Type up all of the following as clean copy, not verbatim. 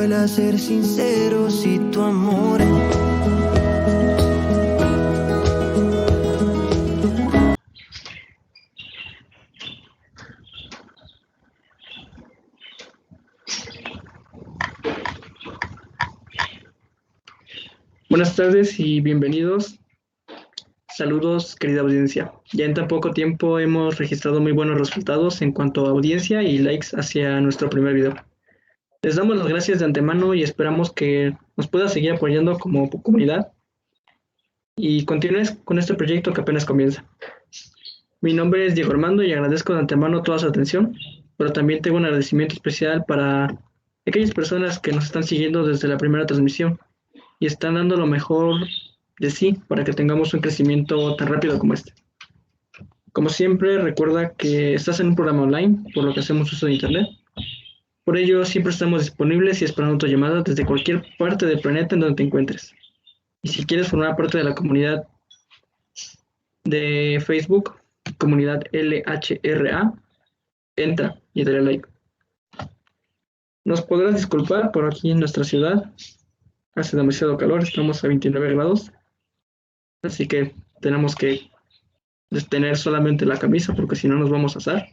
duele a ser sincero si tu amor es... Buenas tardes y bienvenidos. Saludos, querida audiencia. Ya en tan poco tiempo hemos registrado muy buenos resultados en cuanto a audiencia y likes hacia nuestro primer video. Les damos las gracias de antemano y esperamos que nos pueda seguir apoyando como comunidad y continúes con este proyecto que apenas comienza. Mi nombre es Diego Armando y agradezco de antemano toda su atención, pero también tengo un agradecimiento especial para aquellas personas que nos están siguiendo desde la primera transmisión y están dando lo mejor de sí para que tengamos un crecimiento tan rápido como este. Como siempre, recuerda que estás en un programa online, por lo que hacemos uso de internet. Por ello, siempre estamos disponibles y esperando tu llamada desde cualquier parte del planeta en donde te encuentres. Y si quieres formar parte de la comunidad de Facebook, comunidad LHRA, entra y dale like. Nos podrás disculpar por aquí en nuestra ciudad. Hace demasiado calor, estamos a 29 grados. Así que tenemos que tener solamente la camisa porque si no nos vamos a asar.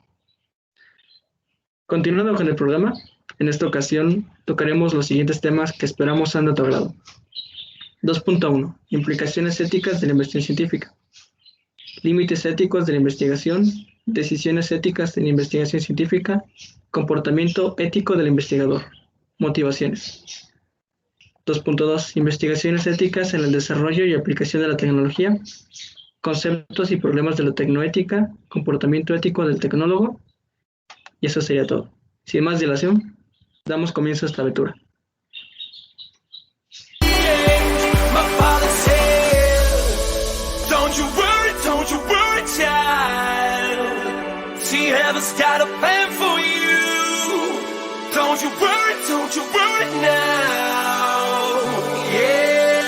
Continuando con el programa, en esta ocasión tocaremos los siguientes temas que esperamos sean de tu agrado. 2.1. Implicaciones éticas de la investigación científica. Límites éticos de la investigación. Decisiones éticas de la investigación científica. Comportamiento ético del investigador. Motivaciones. 2.2. Investigaciones éticas en el desarrollo y aplicación de la tecnología. Conceptos y problemas de la tecnoética. Comportamiento ético del tecnólogo. Y eso sería todo. Sin más dilación, damos comienzo a esta aventura.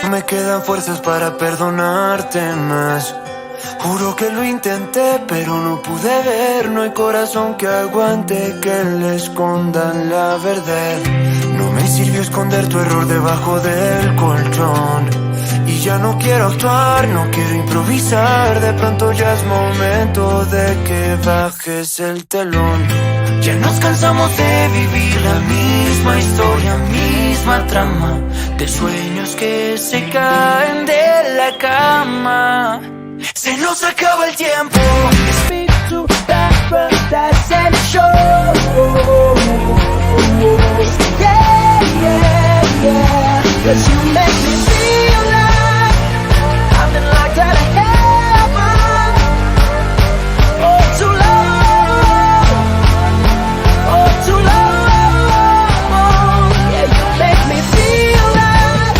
No me quedan fuerzas para perdonarte más. Juro que lo intenté, pero no pude ver. No hay corazón que aguante que le escondan la verdad. No me sirvió esconder tu error debajo del colchón. Y ya no quiero actuar, no quiero improvisar. De pronto ya es momento de que bajes el telón. Ya nos cansamos de vivir la misma historia, misma trama, de sueños que se caen de la cama. Se nos acaba el tiempo. Speak to that, but that's the show. Yeah, yeah, yeah. 'Cause you make me feel like I've been locked out of heaven. Oh, too long. Oh, too long. Yeah, you make me feel like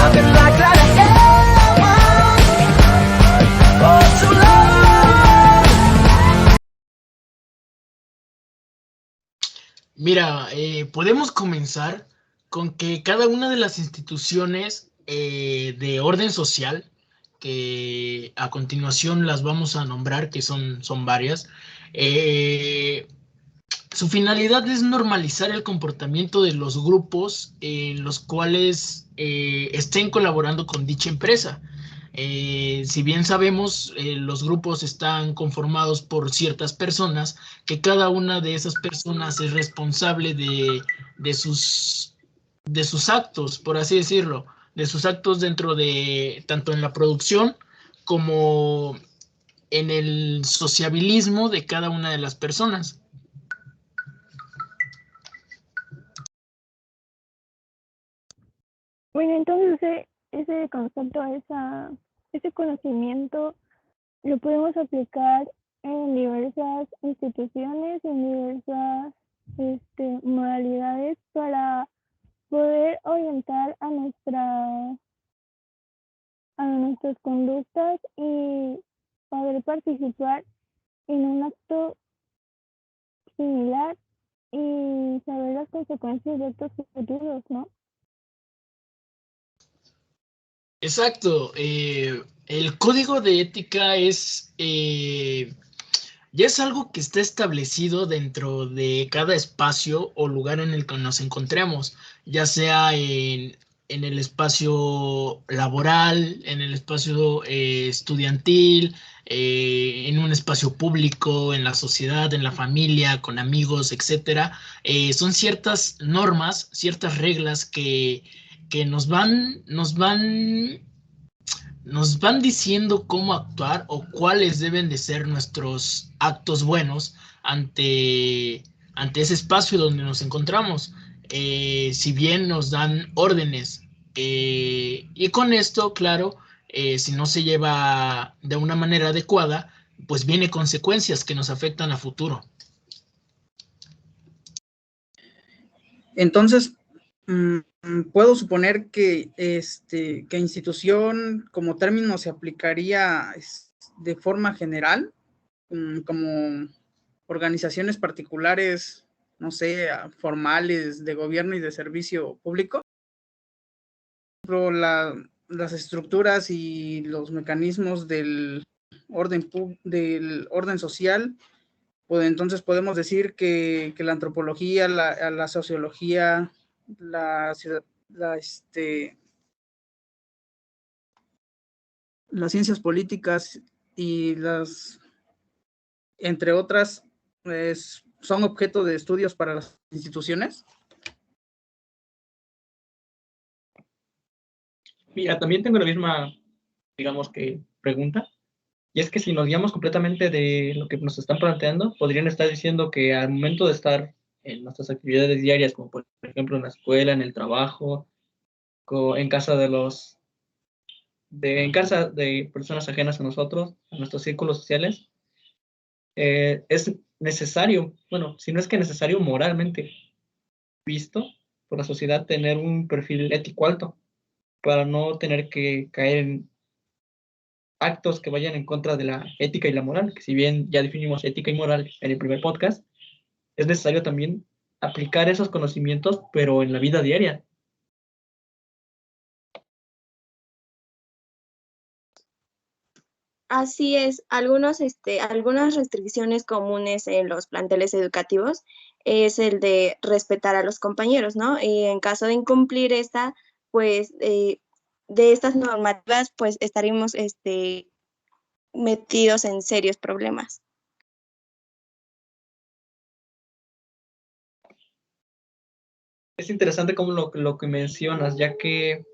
I've been locked out of heaven. Mira, podemos comenzar con que cada una de las instituciones de orden social, que a continuación las vamos a nombrar, que son varias, su finalidad es normalizar el comportamiento de los grupos en los cuales estén colaborando con dicha empresa. Si bien sabemos, los grupos están conformados por ciertas personas, que cada una de esas personas es responsable de sus actos, por así decirlo, de sus actos dentro de, tanto en la producción como en el sociabilismo de cada una de las personas. Bueno, entonces ese concepto, ese conocimiento lo podemos aplicar en diversas instituciones, en diversas modalidades para poder orientar a nuestras conductas y poder participar en un acto similar y saber las consecuencias de actos futuros, ¿no? Exacto. El código de ética es ya es algo que está establecido dentro de cada espacio o lugar en el que nos encontremos, ya sea en el espacio laboral, en el espacio estudiantil, en un espacio público, en la sociedad, en la familia, con amigos, etcétera. Son ciertas normas, ciertas reglas que nos van diciendo cómo actuar o cuáles deben de ser nuestros actos buenos ante ese espacio donde nos encontramos. Si bien nos dan órdenes, y con esto, claro, si no se lleva de una manera adecuada, pues viene consecuencias que nos afectan a futuro. Entonces, puedo suponer que institución como término se aplicaría de forma general, como organizaciones particulares, no sé, formales de gobierno y de servicio público. Por ejemplo, las estructuras y los mecanismos del orden social, pues entonces podemos decir que la antropología, la sociología, las ciencias políticas y entre otras, son objeto de estudios para las instituciones. Mira, también tengo la misma, digamos que, pregunta. Y es que si nos guiamos completamente de lo que nos están planteando, podrían estar diciendo que al momento de estar en nuestras actividades diarias, como por ejemplo en la escuela, en el trabajo, en casa en casa de personas ajenas a nosotros, a nuestros círculos sociales, es necesario, bueno, si no es que necesario moralmente visto por la sociedad, tener un perfil ético alto para no tener que caer en actos que vayan en contra de la ética y la moral, que si bien ya definimos ética y moral en el primer podcast, es necesario también aplicar esos conocimientos, pero en la vida diaria. Así es, algunas restricciones comunes en los planteles educativos es el de respetar a los compañeros, ¿no? Y en caso de incumplir esta, pues de estas normativas, pues estaríamos metidos en serios problemas. Es interesante como lo que mencionas, ya que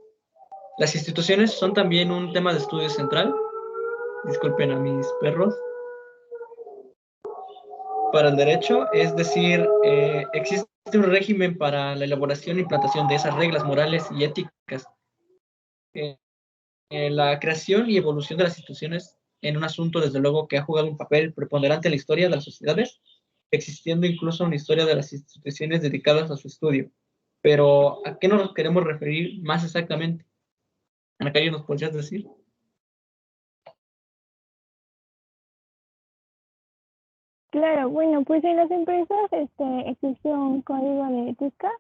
las instituciones son también un tema de estudio central. Disculpen a mis perros. Para el derecho, es decir, existe un régimen para la elaboración e implantación de esas reglas morales y éticas. La creación y evolución de las instituciones en un asunto, desde luego, que ha jugado un papel preponderante en la historia de las sociedades, existiendo incluso una historia de las instituciones dedicadas a su estudio. Pero, ¿a qué nos queremos referir más exactamente? Ana Calle, ¿nos podrías decir? Claro, bueno, pues en las empresas existe un código de ética,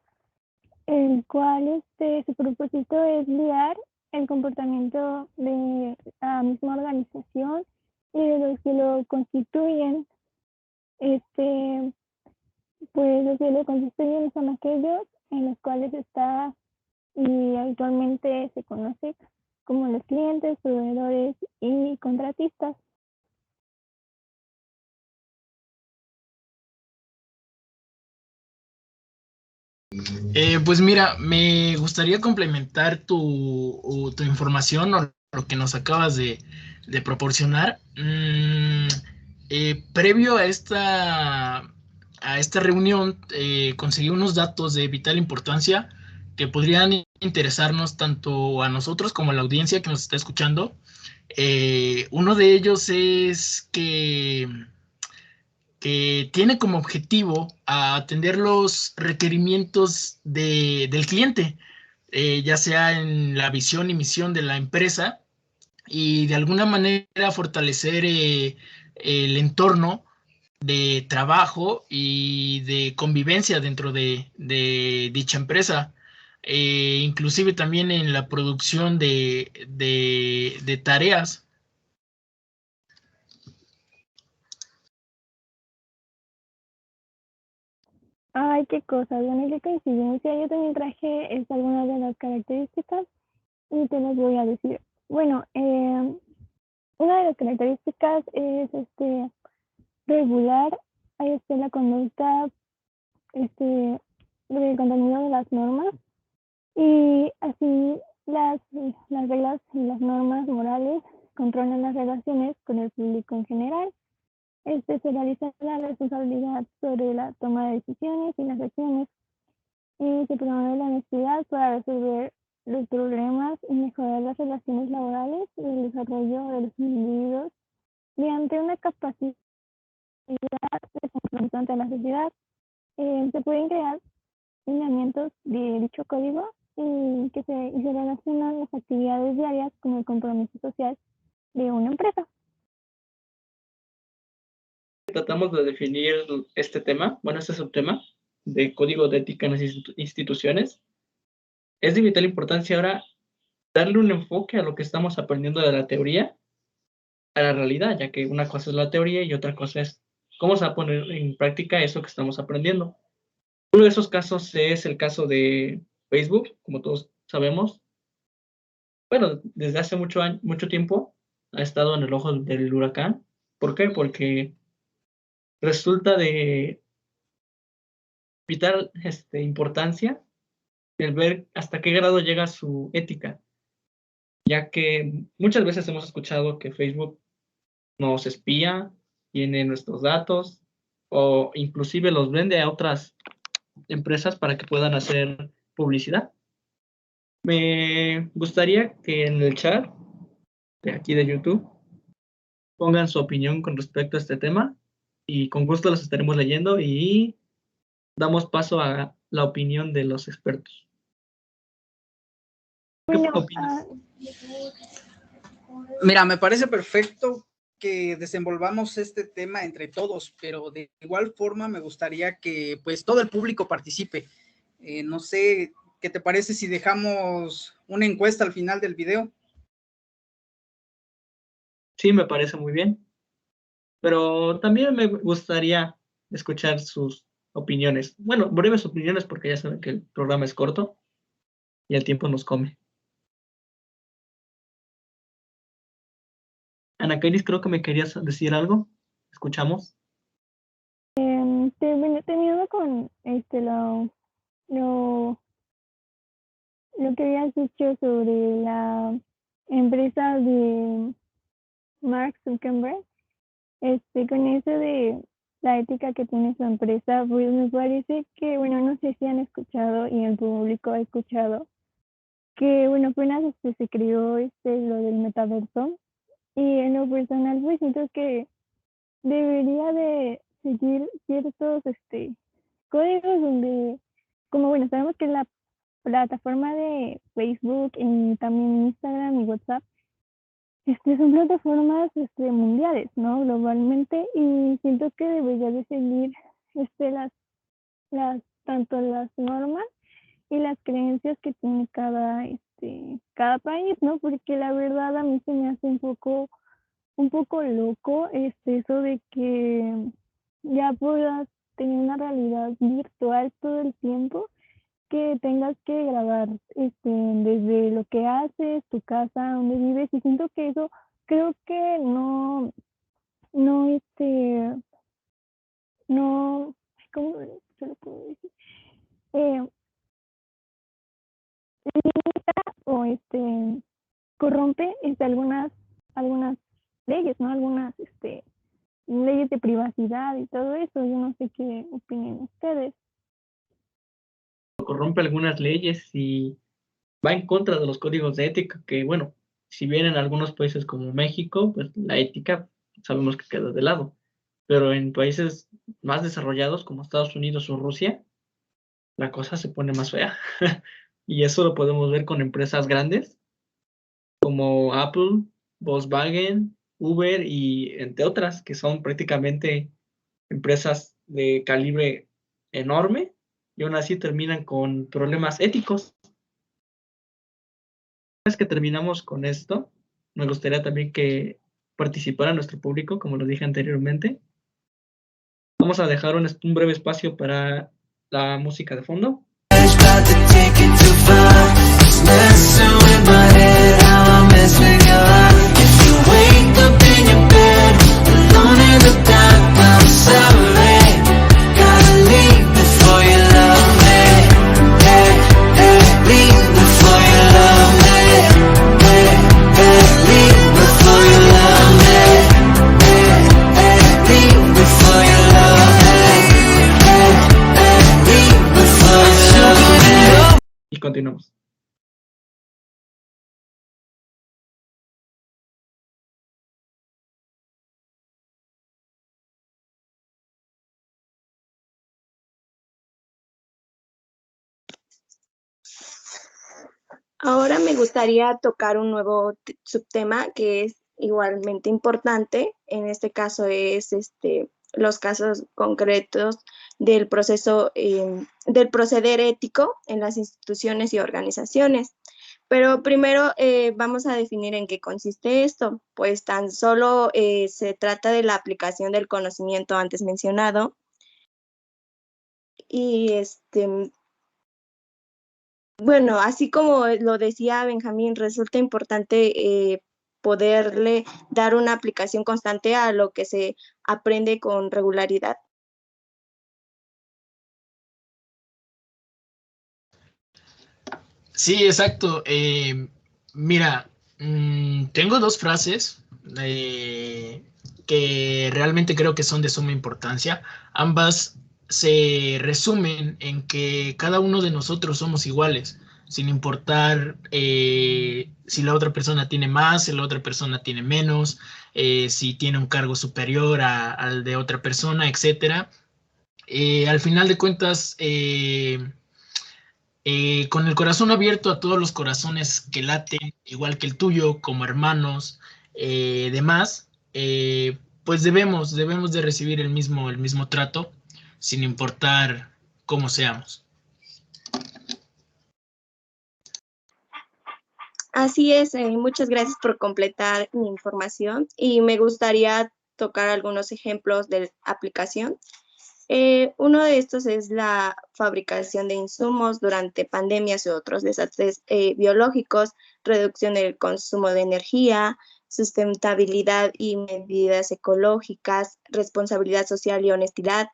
el cual su propósito es guiar el comportamiento de la misma organización y de los que lo constituyen. Pues los que lo constituyen son aquellos en los cuales está y habitualmente se conoce como los clientes, proveedores y contratistas. Pues mira, me gustaría complementar tu información o lo que nos acabas de proporcionar. Previo a esta reunión, conseguí unos datos de vital importancia que podrían interesarnos tanto a nosotros como a la audiencia que nos está escuchando. Uno de ellos es que tiene como objetivo atender los requerimientos del cliente, ya sea en la visión y misión de la empresa, y de alguna manera fortalecer el entorno de trabajo y de convivencia dentro de dicha empresa. Inclusive también en la producción de tareas. Ay, qué cosa, bueno, qué coincidencia. Yo también traje algunas de las características y te las voy a decir. Bueno, una de las características es regular la conducta del contenido de las normas y así las reglas y las normas morales controlan las relaciones con el público en general. Se realiza la responsabilidad sobre la toma de decisiones y las acciones y se promueve la honestidad para resolver los problemas y mejorar las relaciones laborales y el desarrollo de los individuos mediante una capacidad de compromiso ante la sociedad. Se pueden crear lineamientos de dicho código y se relacionan las actividades diarias con el compromiso social de una empresa. Tratamos de definir este tema, bueno, este subtema de código de ética en las instituciones. Es de vital importancia ahora darle un enfoque a lo que estamos aprendiendo de la teoría a la realidad, ya que una cosa es la teoría y otra cosa es cómo se va a poner en práctica eso que estamos aprendiendo. Uno de esos casos es el caso de Facebook, como todos sabemos. Bueno, desde hace mucho tiempo ha estado en el ojo del huracán. ¿Por qué? Porque resulta de vital importancia el ver hasta qué grado llega su ética, ya que muchas veces hemos escuchado que Facebook nos espía, tiene nuestros datos o inclusive los vende a otras empresas para que puedan hacer publicidad. Me gustaría que en el chat de aquí de YouTube pongan su opinión con respecto a este tema y con gusto los estaremos leyendo y damos paso a la opinión de los expertos. ¿Qué Bueno, opinas? Mira, me parece perfecto que desenvolvamos este tema entre todos, pero de igual forma me gustaría que pues todo el público participe. No sé, ¿qué te parece si dejamos una encuesta al final del video? Sí, me parece muy bien, pero también me gustaría escuchar sus opiniones. Bueno, breves opiniones porque ya saben que el programa es corto y el tiempo nos come. Ana Kairis, creo que me querías decir algo. ¿Escuchamos? terminando con lo que habías dicho sobre la empresa de Mark Zuckerberg, con eso de la ética que tiene su empresa, pues me parece que, bueno, no sé si han escuchado y el público ha escuchado que, bueno, apenas se creó lo del metaverso y en lo personal pues siento que debería de seguir ciertos códigos donde, como bueno, sabemos que la plataforma de Facebook y también Instagram y WhatsApp son plataformas mundiales, ¿no? Globalmente, y siento que debería de seguir tanto las normas y las creencias que tiene cada país, ¿no? Porque la verdad a mí se me hace un poco loco eso de que ya puedas tener una realidad virtual todo el tiempo, que tengas que grabar desde lo que haces, tu casa, donde vives, y siento que eso creo que no, no, ¿cómo se lo puedo decir? Limita o corrompe algunas leyes, ¿no? Algunas leyes de privacidad y todo eso. Yo no sé qué opinen ustedes. Corrompe algunas leyes y va en contra de los códigos de ética, que bueno, si bien en algunos países como México, pues la ética sabemos que queda de lado, pero en países más desarrollados como Estados Unidos o Rusia, la cosa se pone más fea. Y eso lo podemos ver con empresas grandes como Apple, Volkswagen, Uber y entre otras, que son prácticamente empresas de calibre enorme y aún así terminan con problemas éticos. Una vez que terminamos con esto, me gustaría también que participara nuestro público, como lo dije anteriormente. Vamos a dejar un breve espacio para la música de fondo. About to take it too far. It's messing with my head, how I mess with your heart. If you wake up in your bed, alone in the dark, I'm sorry. Gotta leave before you love me. Hey, hey, leave before you love me. Hey, hey, leave before you love me. Hey, hey, leave before you love me. Hey, hey, leave before you love me. Y continuamos. Ahora me gustaría tocar un nuevo subtema que es igualmente importante. En este caso es los casos concretos del proceso, del proceder ético en las instituciones y organizaciones. Pero primero vamos a definir en qué consiste esto. Pues tan solo se trata de la aplicación del conocimiento antes mencionado. Y bueno, así como lo decía Benjamín, resulta importante poderle dar una aplicación constante a lo que se aprende con regularidad. Sí, exacto. Mira, tengo dos frases que realmente creo que son de suma importancia. Ambas se resumen en que cada uno de nosotros somos iguales, sin importar si la otra persona tiene más, si la otra persona tiene menos, si tiene un cargo superior al de otra persona, etcétera. Al final de cuentas, con el corazón abierto a todos los corazones que laten, igual que el tuyo, como hermanos, demás, pues debemos de recibir el mismo trato, sin importar cómo seamos. Así es, muchas gracias por completar mi información y me gustaría tocar algunos ejemplos de aplicación. Uno de estos es la fabricación de insumos durante pandemias y otros desastres biológicos, reducción del consumo de energía, sustentabilidad y medidas ecológicas, responsabilidad social y honestidad,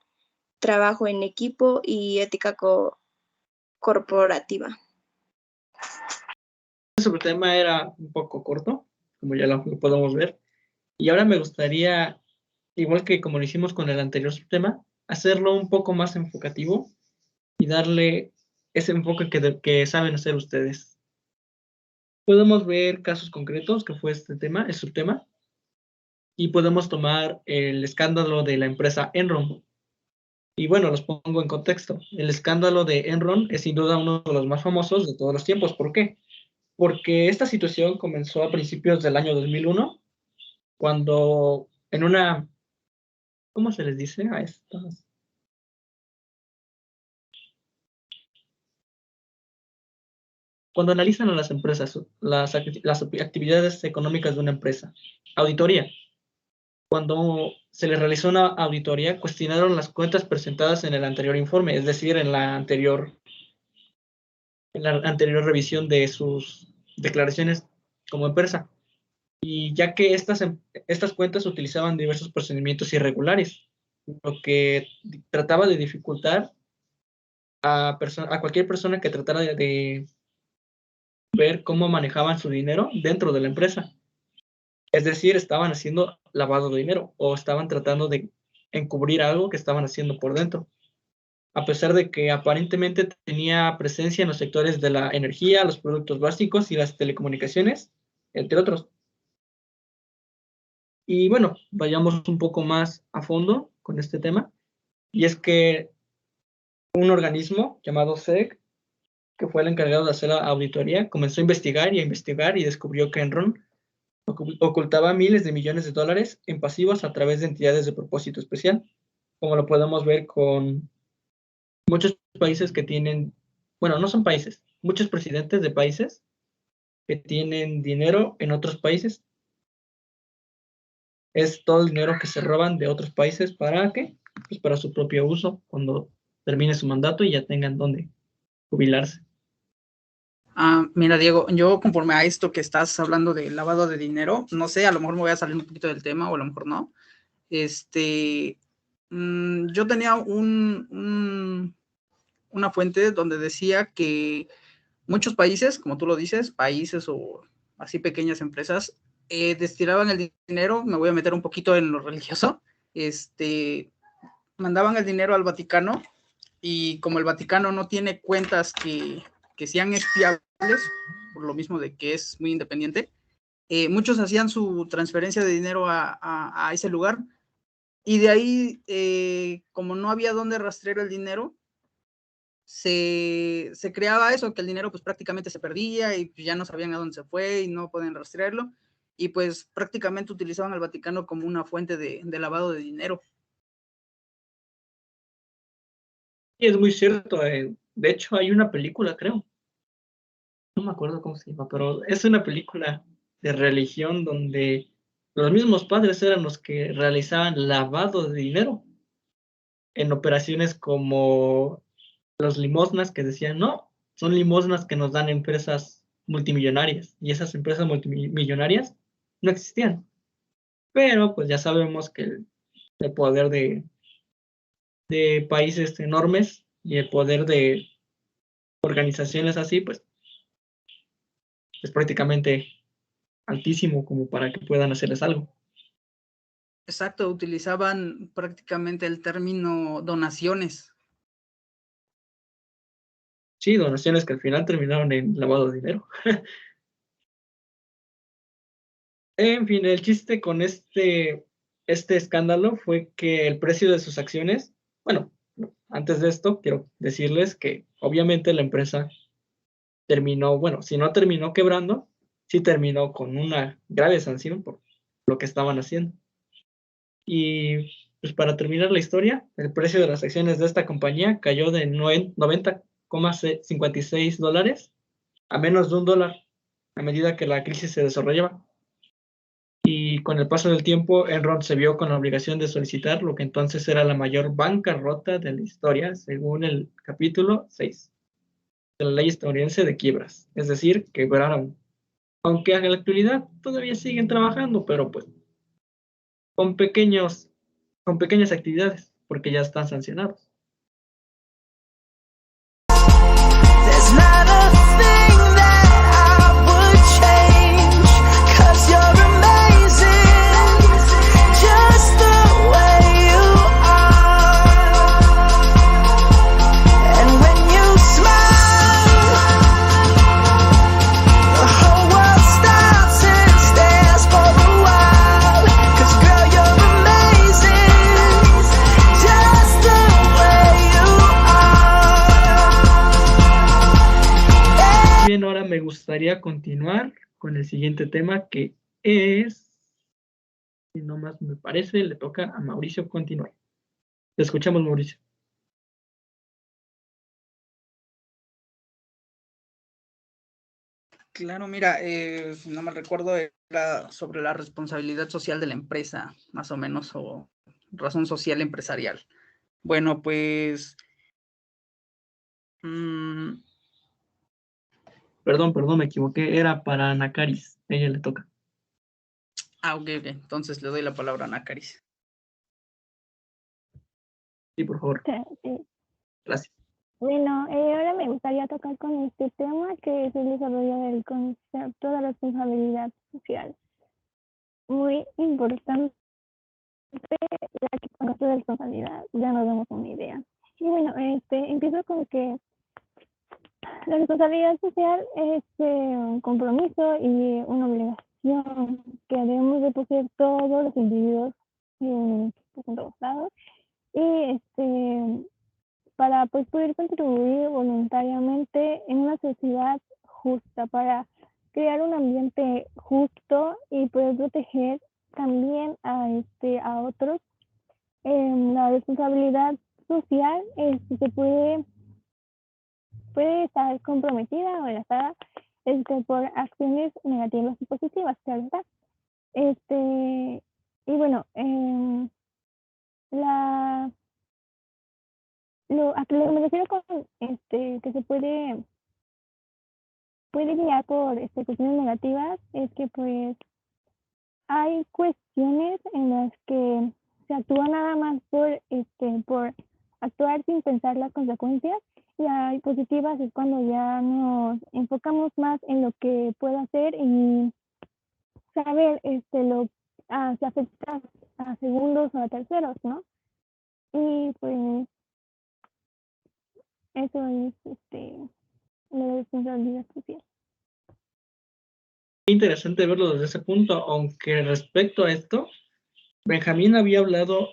trabajo en equipo y ética corporativa. Este tema era un poco corto, como ya lo podemos ver, y ahora me gustaría, igual que como lo hicimos con el anterior subtema, hacerlo un poco más enfocativo y darle ese enfoque que saben hacer ustedes. Podemos ver casos concretos, que fue este tema, el subtema, y podemos tomar el escándalo de la empresa Enron. Y bueno, los pongo en contexto. El escándalo de Enron es sin duda uno de los más famosos de todos los tiempos. ¿Por qué? Porque esta situación comenzó a principios del año 2001, cuando en una, ¿cómo se les dice a estas? Cuando analizan a las empresas, las actividades económicas de una empresa. Auditoría. Cuando se les realizó una auditoría, cuestionaron las cuentas presentadas en el anterior informe, es decir, en la anterior revisión de sus declaraciones como empresa. Y ya que estas cuentas utilizaban diversos procedimientos irregulares, lo que trataba de dificultar a cualquier persona que tratara de ver cómo manejaban su dinero dentro de la empresa. Es decir, estaban haciendo lavado de dinero o estaban tratando de encubrir algo que estaban haciendo por dentro. A pesar de que aparentemente tenía presencia en los sectores de la energía, los productos básicos y las telecomunicaciones, entre otros. Y bueno, vayamos un poco más a fondo con este tema. Y es que un organismo llamado SEC, que fue el encargado de hacer la auditoría, comenzó a investigar y descubrió que Enron ocultaba miles de millones de dólares en pasivos a través de entidades de propósito especial, como lo podemos ver con muchos países que tienen, bueno, no son países, muchos presidentes de países que tienen dinero en otros países. Es todo el dinero que se roban de otros países, ¿para qué? Pues para su propio uso, cuando termine su mandato y ya tengan dónde jubilarse. Mira, Diego, yo conforme a esto que estás hablando de lavado de dinero, no sé, a lo mejor me voy a salir un poquito del tema o a lo mejor no. Yo tenía una fuente donde decía que muchos países, como tú lo dices, países o así pequeñas empresas, destinaban el dinero, me voy a meter un poquito en lo religioso, mandaban el dinero al Vaticano y como el Vaticano no tiene cuentas que sean espiables, por lo mismo de que es muy independiente, muchos hacían su transferencia de dinero a ese lugar y de ahí, como no había dónde rastrear el dinero, se creaba eso, que el dinero pues prácticamente se perdía y ya no sabían a dónde se fue y no pueden rastrearlo y pues prácticamente utilizaban al Vaticano como una fuente de lavado de dinero. Y es muy cierto, de hecho hay una película, creo, no me acuerdo cómo se llama, pero es una película de religión donde los mismos padres eran los que realizaban lavado de dinero en operaciones como los limosnas que decían, no, son limosnas que nos dan empresas multimillonarias y esas empresas multimillonarias no existían. Pero pues ya sabemos que el poder de países enormes y el poder de organizaciones así, pues es prácticamente altísimo como para que puedan hacerles algo. Exacto, utilizaban prácticamente el término donaciones. Sí, donaciones que al final terminaron en lavado de dinero. En fin, el chiste con este escándalo fue que el precio de sus acciones, bueno, antes de esto quiero decirles que obviamente la empresa terminó, bueno, si no terminó quebrando, sí terminó con una grave sanción por lo que estaban haciendo. Y pues para terminar la historia, el precio de las acciones de esta compañía cayó de 90,56 dólares a menos de $1 a medida que la crisis se desarrollaba. Y con el paso del tiempo, Enron se vio con la obligación de solicitar lo que entonces era la mayor bancarrota de la historia, según el capítulo 6 de la ley estadounidense de quiebras. Es decir, quebraron. Aunque en la actualidad todavía siguen trabajando, pero pues con con pequeñas actividades, porque ya están sancionados. There's not a thing that I would change, 'cause you're amazing, just the way you are. And when you smile, the whole world stops and stares for a while, 'cause girl, you're amazing, just the way you are. Bien, ahora me gustaría continuar con el siguiente tema que es, si no más me parece, le toca a Mauricio continuar. Te escuchamos, Mauricio. Claro, mira, si no me recuerdo, era sobre la responsabilidad social de la empresa, más o menos, o razón social empresarial. Bueno, pues... Perdón, me equivoqué, era para Ana Caris, a ella le toca. ok, entonces le doy la palabra a Ana Caris. Sí, por favor, Sí. gracias. Bueno, ahora me gustaría tocar con este tema que es el desarrollo del concepto de responsabilidad social. Muy importante, ya que con esto de responsabilidad ya nos damos una idea. Y bueno, empiezo con que la responsabilidad social es un compromiso y una obligación que debemos de poseer todos los individuos en todos lados y para pues poder contribuir voluntariamente en una sociedad justa, para crear un ambiente justo y poder proteger también a otros. La responsabilidad social se puede estar comprometida o enlazada por acciones negativas y positivas, claro está. Y bueno, la a lo que me refiero con que se puede guiar por cuestiones negativas es que pues hay cuestiones en las que se actúa nada más por actuar sin pensar las consecuencias, y hay positivas es cuando ya nos enfocamos más en lo que puedo hacer y saber si afecta a segundos o a terceros, ¿no? Y pues eso es la responsabilidad social. Interesante verlo desde ese punto, aunque respecto a esto, Benjamín había hablado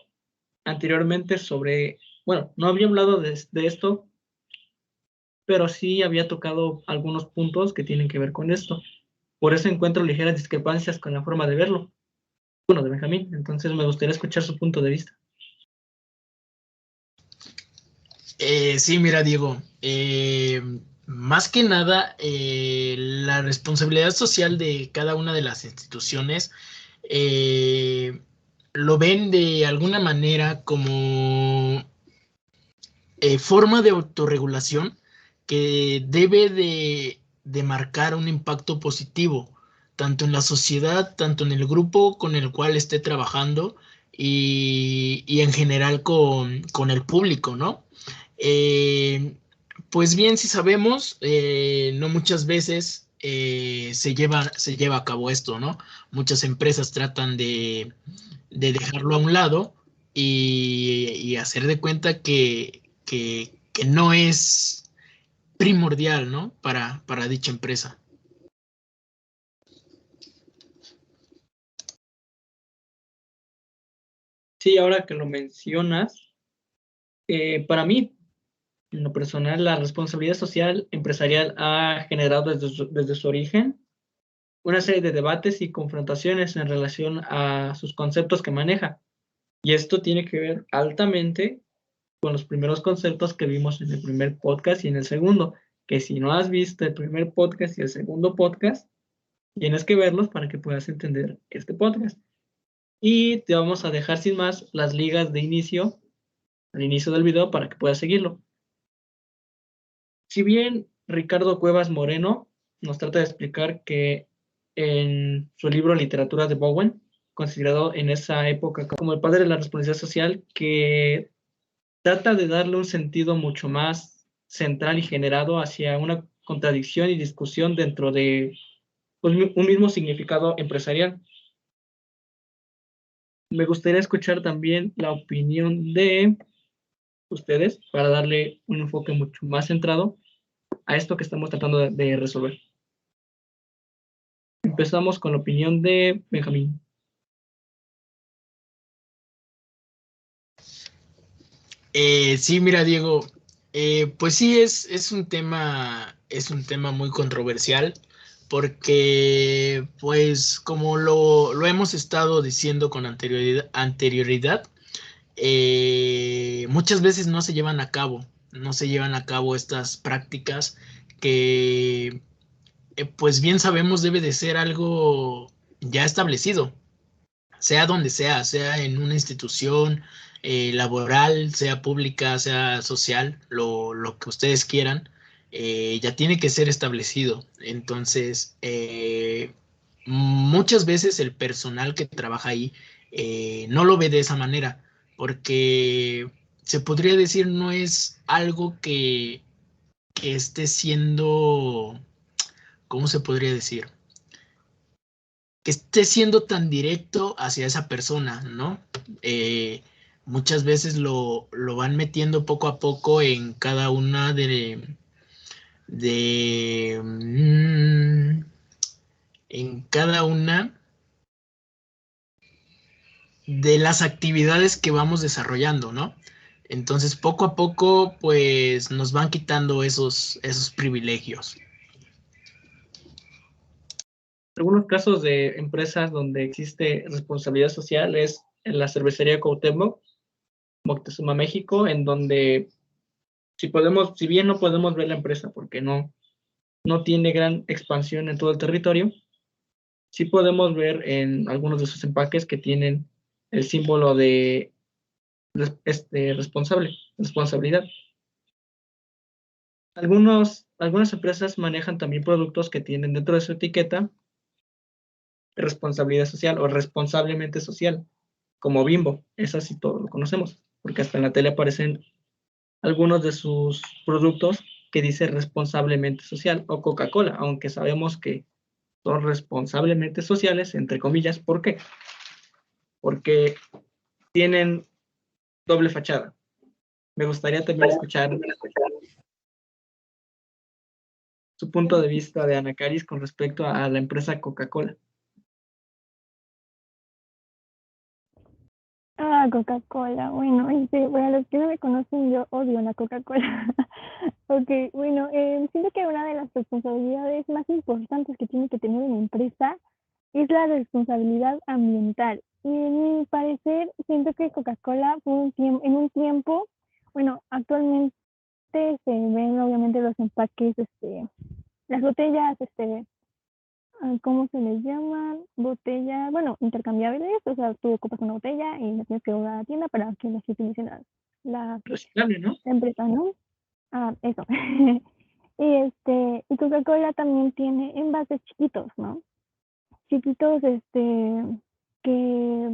anteriormente sobre, bueno, no había hablado de esto, pero sí había tocado algunos puntos que tienen que ver con esto. Por eso encuentro ligeras discrepancias con la forma de verlo, bueno, de Benjamín. Entonces me gustaría escuchar su punto de vista. Sí, mira, Diego, más que nada, la responsabilidad social de cada una de las instituciones lo ven de alguna manera como forma de autorregulación que debe de marcar un impacto positivo, tanto en la sociedad, tanto en el grupo con el cual esté trabajando y en general con el público, ¿no? Pues bien, si sabemos, no muchas veces se lleva a cabo esto, ¿no? Muchas empresas tratan de dejarlo a un lado y hacer de cuenta que no es primordial, ¿no? Para dicha empresa. Sí, ahora que lo mencionas, para mí, en lo personal, la responsabilidad social empresarial ha generado desde su origen una serie de debates y confrontaciones en relación a sus conceptos que maneja. Y esto tiene que ver altamente con los primeros conceptos que vimos en el primer podcast y en el segundo, que si no has visto el primer podcast y el segundo podcast, tienes que verlos para que puedas entender este podcast. Y te vamos a dejar sin más las ligas de inicio, al inicio del video, para que puedas seguirlo. Si bien Ricardo Cuevas Moreno nos trata de explicar que en su libro Literatura de Bowen, considerado en esa época como el padre de la responsabilidad social, que trata de darle un sentido mucho más central y generado hacia una contradicción y discusión dentro de pues, un mismo significado empresarial. Me gustaría escuchar también la opinión de ustedes para darle un enfoque mucho más centrado a esto que estamos tratando de resolver. Empezamos con la opinión de Benjamín. Sí, mira, Diego, pues sí es un tema muy controversial porque, pues, como lo hemos estado diciendo con anterioridad, muchas veces no se llevan a cabo estas prácticas que, pues bien sabemos debe de ser algo ya establecido, sea donde sea en una institución laboral, sea pública, sea social, lo que ustedes quieran, ya tiene que ser establecido. Entonces, muchas veces el personal que trabaja ahí no lo ve de esa manera, porque se podría decir no es algo que esté siendo, ¿cómo se podría decir? Que esté siendo tan directo hacia esa persona, ¿no? Muchas veces lo van metiendo poco a poco en cada una en cada una de las actividades que vamos desarrollando, ¿no? Entonces, poco a poco, pues, nos van quitando esos privilegios. Algunos casos de empresas donde existe responsabilidad social es en la cervecería Cuauhtémoc, Moctezuma, México, en donde si bien no podemos ver la empresa porque no tiene gran expansión en todo el territorio, sí podemos ver en algunos de sus empaques que tienen el símbolo de responsabilidad. algunas empresas manejan también productos que tienen dentro de su etiqueta responsabilidad social o responsablemente social, como Bimbo. Eso sí todos lo conocemos, porque hasta en la tele aparecen algunos de sus productos que dice responsablemente social, o Coca-Cola, aunque sabemos que son responsablemente sociales, entre comillas. ¿Por qué? Porque tienen doble fachada. Me gustaría también escuchar su punto de vista de Ana Caris con respecto a la empresa Coca-Cola. Ah, Coca-Cola. Bueno, para los que no me conocen, yo odio la Coca-Cola. Ok, bueno, siento que una de las responsabilidades más importantes que tiene que tener una empresa es la responsabilidad ambiental. Y en mi parecer, siento que Coca-Cola en un tiempo, bueno, actualmente se ven obviamente los empaques, las botellas, ¿cómo se les llama? Botellas, bueno, intercambiables, o sea, tú ocupas una botella y la tienes que llevar a la tienda para que las utilicen la Reciclable, ¿no? empresa, ¿no? Ah, eso. Y Coca-Cola también tiene envases chiquitos, ¿no? Chiquitos, que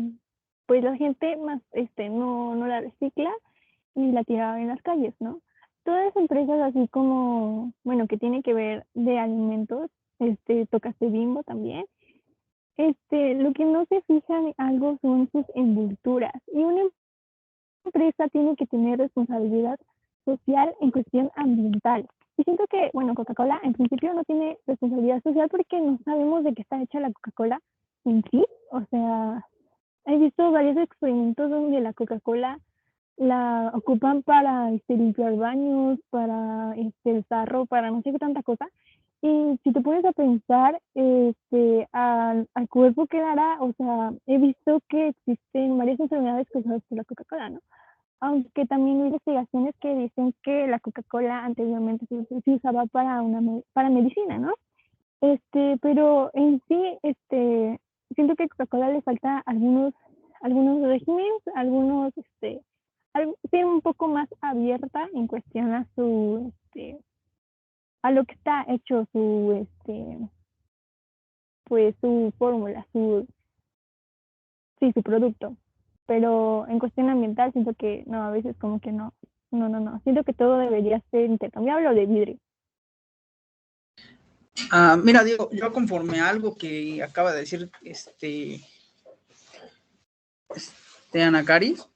pues la gente más, no la recicla y la tira en las calles, ¿no? Todas las empresas así como, bueno, que tienen que ver de alimentos, tocaste Bimbo también, lo que no se fijan en algo son sus envolturas. Y una empresa tiene que tener responsabilidad social en cuestión ambiental. Y siento que, bueno, Coca-Cola en principio no tiene responsabilidad social porque no sabemos de qué está hecha la Coca-Cola en sí. O sea, he visto varios experimentos donde la Coca-Cola la ocupan para limpiar baños, para el sarro, para no sé qué tanta cosa. Y si te pones a pensar al cuerpo que dará, o sea, he visto que existen varias enfermedades causadas por la Coca-Cola, ¿no? Aunque también hay investigaciones que dicen que la Coca-Cola anteriormente se usaba para medicina, ¿no? Pero en sí, siento que a Coca-Cola le falta algunos regímenes, ser un poco más abierta en cuestión a lo que está hecho pues su fórmula, sí, su producto. Pero en cuestión ambiental siento que no, a veces como que no. No. Siento que todo debería ser intercambiable o de vidrio. Mira, Diego, yo conforme a algo que acaba de decir Ana Caris,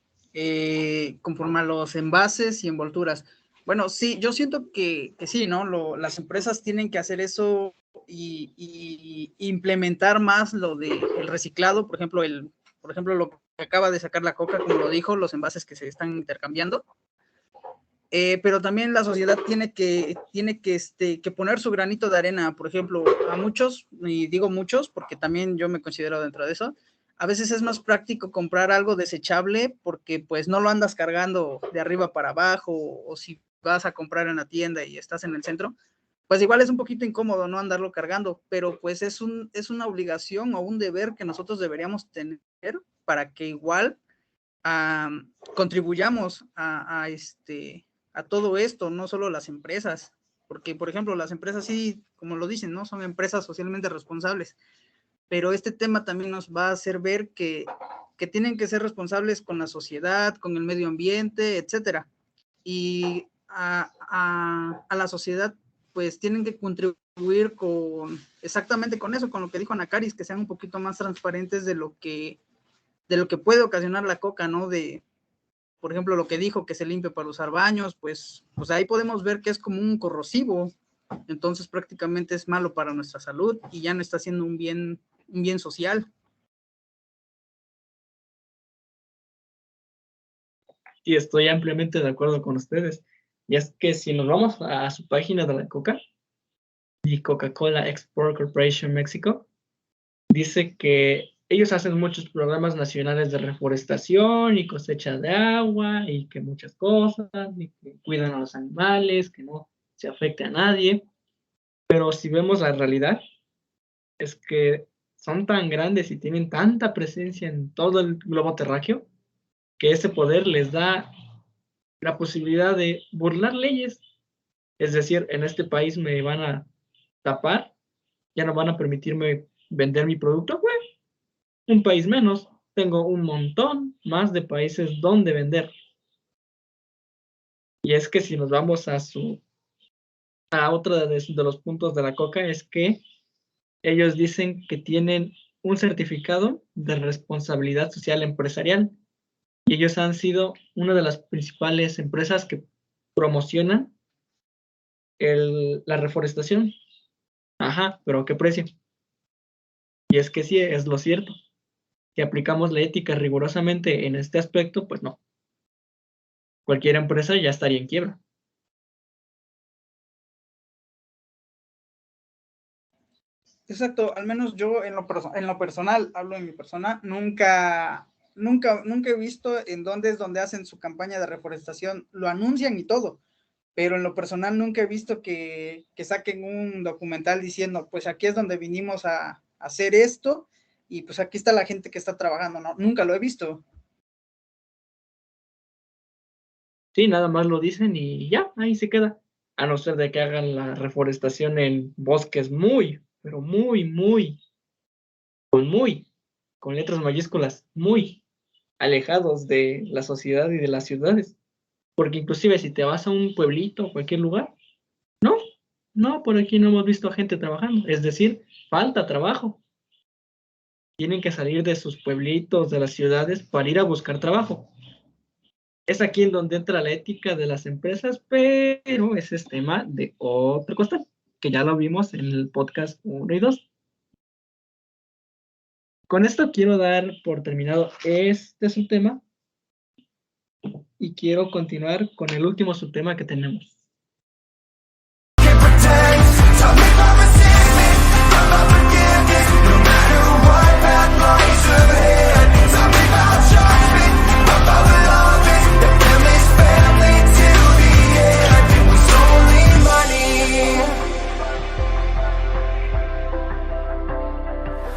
conforme a los envases y envolturas. Bueno, sí, yo siento que sí, ¿no? Las empresas tienen que hacer eso y implementar más lo del reciclado, por ejemplo, lo que acaba de sacar la Coca, como lo dijo, los envases que se están intercambiando. Pero también la sociedad tiene que poner su granito de arena. Por ejemplo, a muchos, y digo muchos porque también yo me considero dentro de eso, a veces es más práctico comprar algo desechable porque pues no lo andas cargando de arriba para abajo, o si vas a comprar en la tienda y estás en el centro, pues igual es un poquito incómodo no andarlo cargando, pero pues es una obligación o un deber que nosotros deberíamos tener para que igual contribuyamos a todo esto, no solo las empresas, porque por ejemplo las empresas sí, como lo dicen, ¿no? Son empresas socialmente responsables, pero este tema también nos va a hacer ver que tienen que ser responsables con la sociedad, con el medio ambiente, etcétera. Y a la sociedad pues tienen que contribuir exactamente con eso, con lo que dijo Ana Caris, que sean un poquito más transparentes de lo que puede ocasionar la coca, ¿no? Por ejemplo, lo que dijo, que se limpie para usar baños, pues ahí podemos ver que es como un corrosivo, entonces prácticamente es malo para nuestra salud y ya no está siendo un bien social. Y estoy ampliamente de acuerdo con ustedes. Y es que si nos vamos a su página de la Coca y Coca-Cola Export Corporation México, dice que ellos hacen muchos programas nacionales de reforestación y cosecha de agua y que muchas cosas, y que cuidan a los animales, que no se afecte a nadie. Pero si vemos la realidad, es que son tan grandes y tienen tanta presencia en todo el globo terráqueo que ese poder les da la posibilidad de burlar leyes Es decir, en este país me van a tapar, ya no van a permitirme vender mi producto, pues, un país menos. Tengo un montón más de países donde vender. Y es que si nos vamos a otro de los puntos de la coca, es que ellos dicen que tienen un certificado de responsabilidad social empresarial. Y ellos han sido una de las principales empresas que promocionan la reforestación. Ajá, pero ¿a qué precio? Y es que sí, es lo cierto. Si aplicamos la ética rigurosamente en este aspecto, pues no. Cualquier empresa ya estaría en quiebra. Exacto, al menos yo en lo personal, hablo en mi persona, nunca he visto en dónde es donde hacen su campaña de reforestación, lo anuncian y todo, pero en lo personal nunca he visto que saquen un documental diciendo, pues aquí es donde vinimos a hacer esto, y pues aquí está la gente que está trabajando, no, nunca lo he visto. Sí, nada más lo dicen y ya, ahí se queda. A no ser de que hagan la reforestación en bosques muy, pero muy, con letras mayúsculas, muy alejados de la sociedad y de las ciudades. Porque inclusive si te vas a un pueblito o cualquier lugar, no, no, por aquí no hemos visto a gente trabajando. Es decir, falta trabajo. Tienen que salir de sus pueblitos, de las ciudades, para ir a buscar trabajo. Es aquí en donde entra la ética de las empresas, pero ese es tema de otro costal, que ya lo vimos en el podcast 1 y 2. Con esto quiero dar por terminado este subtema y quiero continuar con el último subtema que tenemos.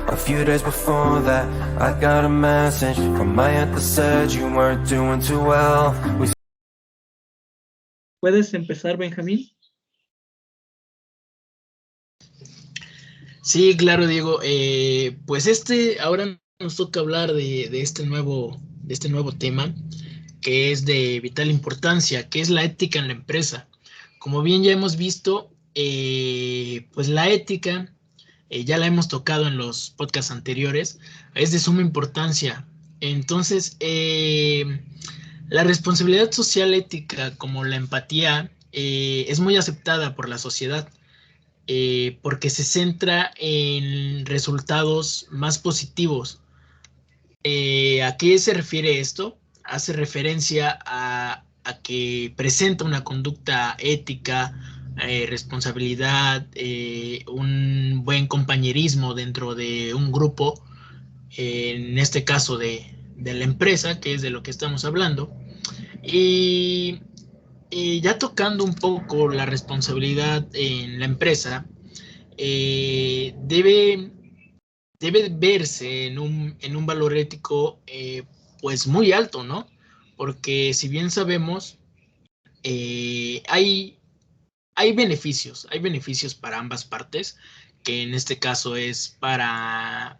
A few days before that, I got a message from my aunt that said you weren't doing too well. ¿Puedes empezar, Benjamín? Sí, claro, Diego. Pues ahora nos toca hablar de este nuevo tema, que es de vital importancia, que es la ética en la empresa. Como bien ya hemos visto, pues la ética, ya la hemos tocado en los podcasts anteriores, es de suma importancia. Entonces, la responsabilidad social ética, como la empatía, es muy aceptada por la sociedad. Porque se centra en resultados más positivos. ¿A qué se refiere esto? Hace referencia a que presenta una conducta ética, responsabilidad, un buen compañerismo dentro de un grupo, en este caso de la empresa, que es de lo que estamos hablando. Y ya tocando un poco la responsabilidad en la empresa, debe verse en un valor ético pues muy alto, ¿no? Porque si bien sabemos, hay beneficios para ambas partes, que en este caso es para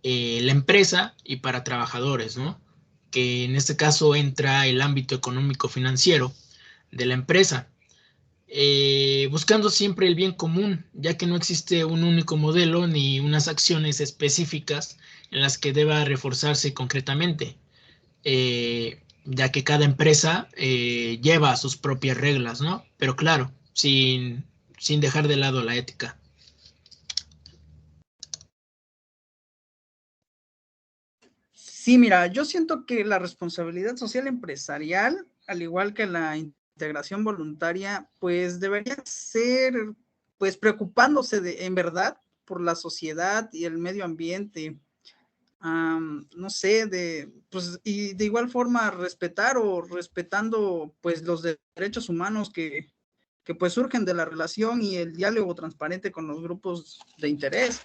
la empresa y para trabajadores, ¿no? Que en este caso entra el ámbito económico-financiero de la empresa, buscando siempre el bien común, ya que no existe un único modelo ni unas acciones específicas en las que deba reforzarse concretamente, ya que cada empresa lleva sus propias reglas, ¿no? Pero claro, sin dejar de lado la ética. Sí, mira, yo siento que la responsabilidad social empresarial, al igual que la integración voluntaria, pues debería ser, pues preocupándose en verdad por la sociedad y el medio ambiente. No sé, pues, y de igual forma respetando pues los derechos humanos que pues surgen de la relación y el diálogo transparente con los grupos de interés.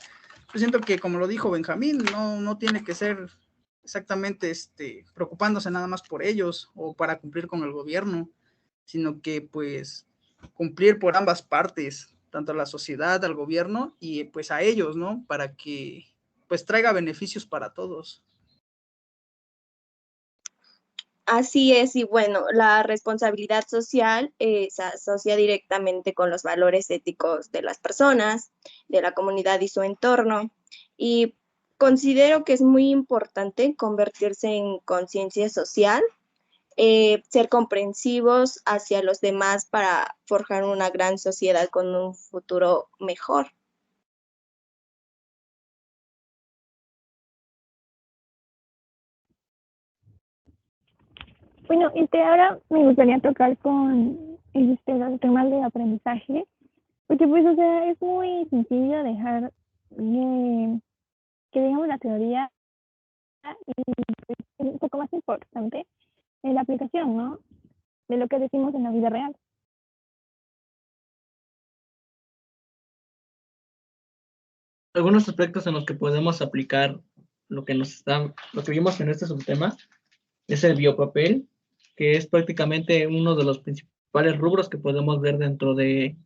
Yo siento que, como lo dijo Benjamín, no tiene que ser exactamente preocupándose nada más por ellos o para cumplir con el gobierno, sino que pues cumplir por ambas partes, tanto a la sociedad, al gobierno y pues a ellos, ¿no? Para que pues traiga beneficios para todos. Así es, y bueno, la responsabilidad social se asocia directamente con los valores éticos de las personas, de la comunidad y su entorno. Y considero que es muy importante convertirse en conciencia social, ser comprensivos hacia los demás para forjar una gran sociedad con un futuro mejor. Bueno, ahora me gustaría tocar con los temas de aprendizaje, porque pues, o sea, es muy sencillo dejar que digamos la teoría y pues, es un poco más importante en la aplicación, ¿no? De lo que decimos en la vida real. Algunos aspectos en los que podemos aplicar lo que vimos en este subtema es el biopapel, que es prácticamente uno de los principales rubros que podemos ver dentro de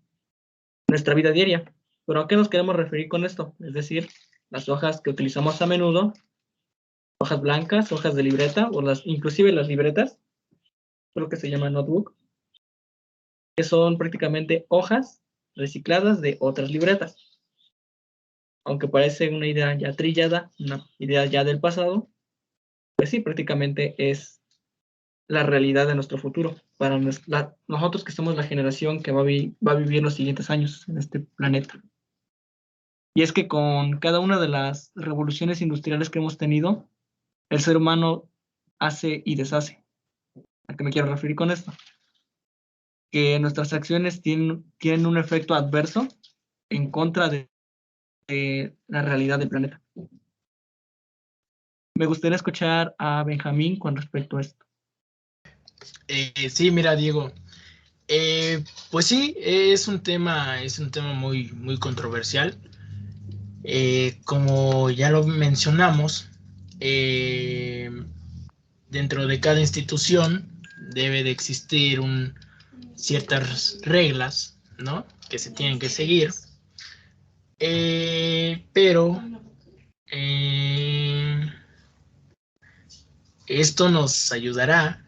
nuestra vida diaria. Pero ¿a qué nos queremos referir con esto? Es decir, las hojas que utilizamos a menudo, hojas blancas, hojas de libreta, o inclusive las libretas, creo que se llama notebook, que son prácticamente hojas recicladas de otras libretas. Aunque parece una idea ya trillada, una idea ya del pasado, pues sí, prácticamente es la realidad de nuestro futuro, para nosotros que somos la generación que va a vivir los siguientes años en este planeta. Y es que con cada una de las revoluciones industriales que hemos tenido, el ser humano hace y deshace. ¿A qué me quiero referir con esto? Que nuestras acciones tienen un efecto adverso en contra de la realidad del planeta. Me gustaría escuchar a Benjamín con respecto a esto. Sí, mira, Diego, pues sí, es un tema muy, muy controversial. Como ya lo mencionamos, dentro de cada institución debe de existir ciertas reglas, ¿no? Que se tienen que seguir. Pero esto nos ayudará,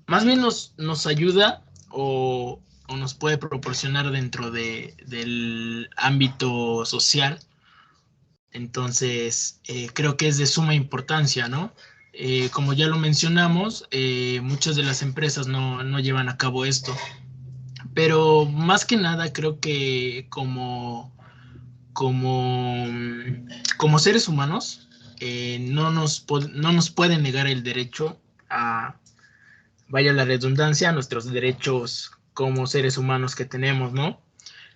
más bien nos ayuda o nos puede proporcionar dentro del ámbito social. Entonces, creo que es de suma importancia, ¿no? Como ya lo mencionamos, muchas de las empresas no llevan a cabo esto, pero más que nada creo que como seres humanos, no nos pueden negar el derecho a, vaya la redundancia, a nuestros derechos como seres humanos que tenemos, ¿no?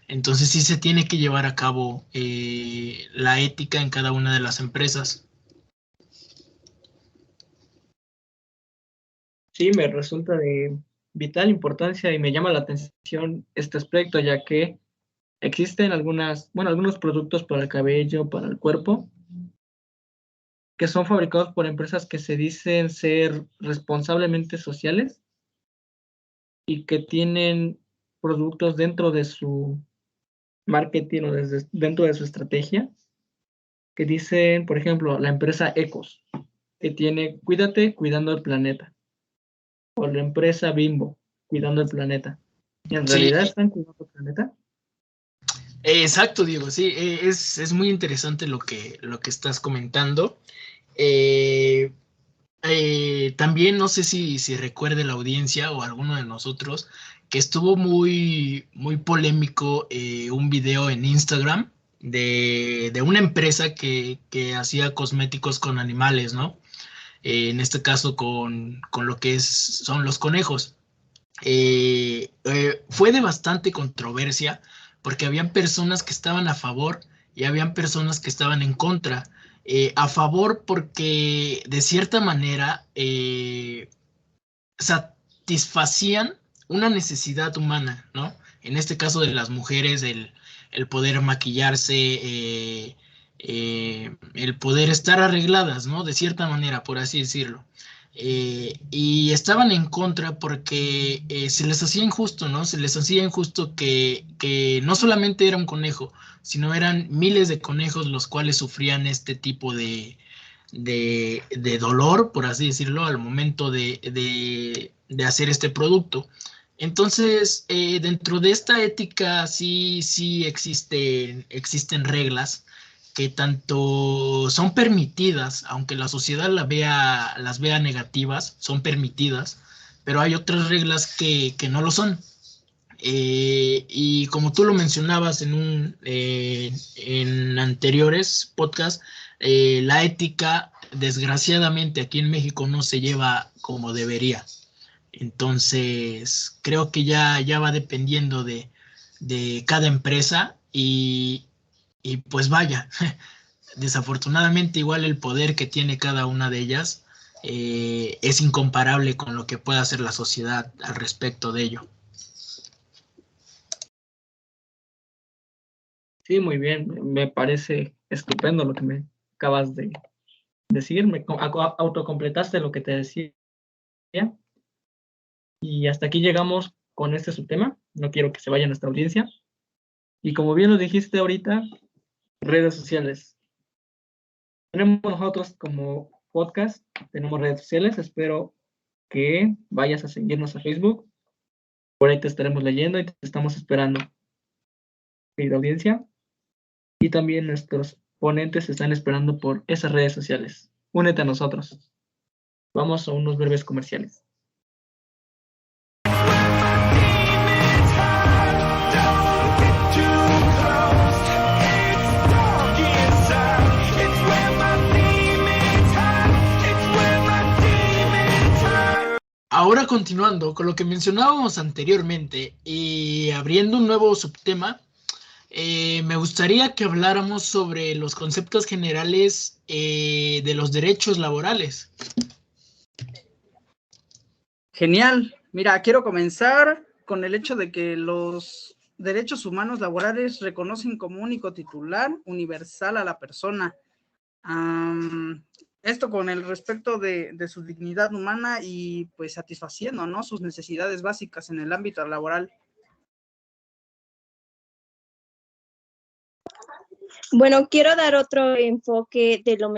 Entonces sí se tiene que llevar a cabo la ética en cada una de las empresas. Sí, me resulta de vital importancia y me llama la atención este aspecto, ya que existen algunos productos para el cabello, para el cuerpo, que son fabricados por empresas que se dicen ser responsablemente sociales y que tienen productos dentro de su marketing o dentro de su estrategia, que dicen, por ejemplo, la empresa Ecos, que tiene Cuídate cuidando el planeta, o la empresa Bimbo, cuidando el planeta. ¿Y en realidad están cuidando el planeta? Exacto, Diego, sí, es muy interesante lo que estás comentando. También no sé si recuerde la audiencia o alguno de nosotros que estuvo muy, muy polémico un video en Instagram de una empresa que hacía cosméticos con animales, ¿no? En este caso con lo que son los conejos. Fue de bastante controversia porque habían personas que estaban a favor y habían personas que estaban en contra. A favor porque de cierta manera satisfacían una necesidad humana, ¿no? En este caso de las mujeres, el poder maquillarse, el poder estar arregladas, ¿no? De cierta manera, por así decirlo. y estaban en contra porque se les hacía injusto, ¿no? Se les hacía injusto que no solamente era un conejo, sino eran miles de conejos los cuales sufrían este tipo de dolor, por así decirlo, al momento de hacer este producto. Entonces, dentro de esta ética sí existen reglas que tanto son permitidas, aunque la sociedad las vea negativas, son permitidas, pero hay otras reglas que no lo son. Y como tú lo mencionabas en anteriores podcasts, la ética, desgraciadamente, aquí en México no se lleva como debería. Entonces, creo que ya va dependiendo de cada empresa y pues vaya, desafortunadamente igual el poder que tiene cada una de ellas es incomparable con lo que puede hacer la sociedad al respecto de ello. Sí, muy bien. Me parece estupendo lo que me acabas de decir. Me autocompletaste lo que te decía. Y hasta aquí llegamos con este subtema. No quiero que se vaya nuestra audiencia. Y como bien lo dijiste ahorita, redes sociales. Tenemos nosotros como podcast, tenemos redes sociales. Espero que vayas a seguirnos a Facebook. Por ahí te estaremos leyendo y te estamos esperando, querida audiencia. Y también nuestros ponentes están esperando por esas redes sociales. Únete a nosotros. Vamos a unos breves comerciales. Ahora continuando con lo que mencionábamos anteriormente y abriendo un nuevo subtema, me gustaría que habláramos sobre los conceptos generales de los derechos laborales. Genial. Mira, quiero comenzar con el hecho de que los derechos humanos laborales reconocen como único titular universal a la persona. Esto con el respecto de su dignidad humana y pues satisfaciendo, ¿no?, sus necesidades básicas en el ámbito laboral. Bueno, quiero dar otro enfoque de lo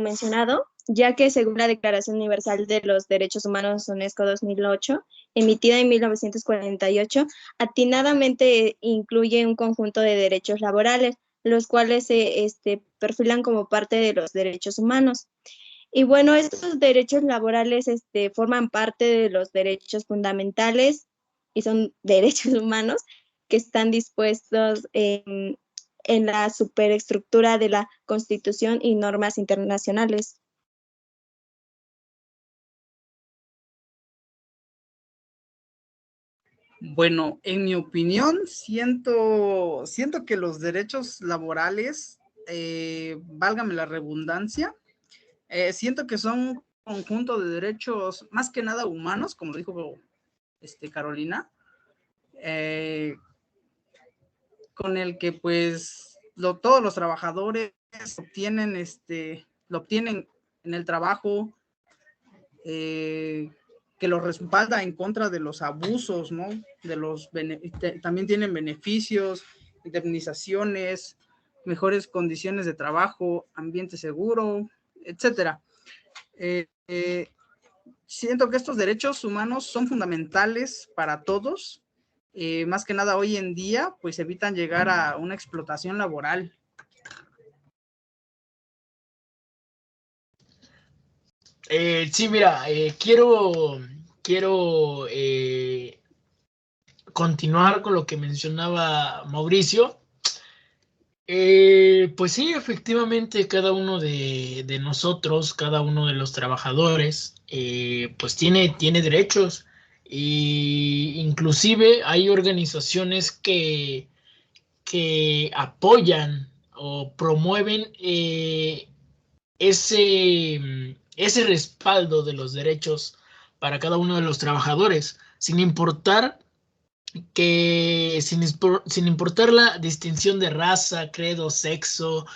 mencionado, ya que según la Declaración Universal de los Derechos Humanos UNESCO 2008, emitida en 1948, atinadamente incluye un conjunto de derechos laborales, los cuales se perfilan como parte de los derechos humanos. Y bueno, estos derechos laborales forman parte de los derechos fundamentales y son derechos humanos que están dispuestos en la superestructura de la Constitución y normas internacionales. Bueno, en mi opinión, siento que los derechos laborales, válgame la redundancia, siento que son un conjunto de derechos más que nada humanos, como lo dijo Carolina, con el que pues todos los trabajadores obtienen, lo obtienen en el trabajo, que los respalda en contra de los abusos, ¿no? También tienen beneficios, indemnizaciones, mejores condiciones de trabajo, ambiente seguro, etcétera. Siento que estos derechos humanos son fundamentales para todos, más que nada hoy en día, pues evitan llegar a una explotación laboral. Sí, mira, quiero continuar con lo que mencionaba Mauricio. Pues sí, efectivamente, cada uno de nosotros, cada uno de los trabajadores, pues tiene derechos. Y inclusive hay organizaciones que apoyan o promueven ese respaldo de los derechos para cada uno de los trabajadores, sin importar la distinción de raza, credo, sexo,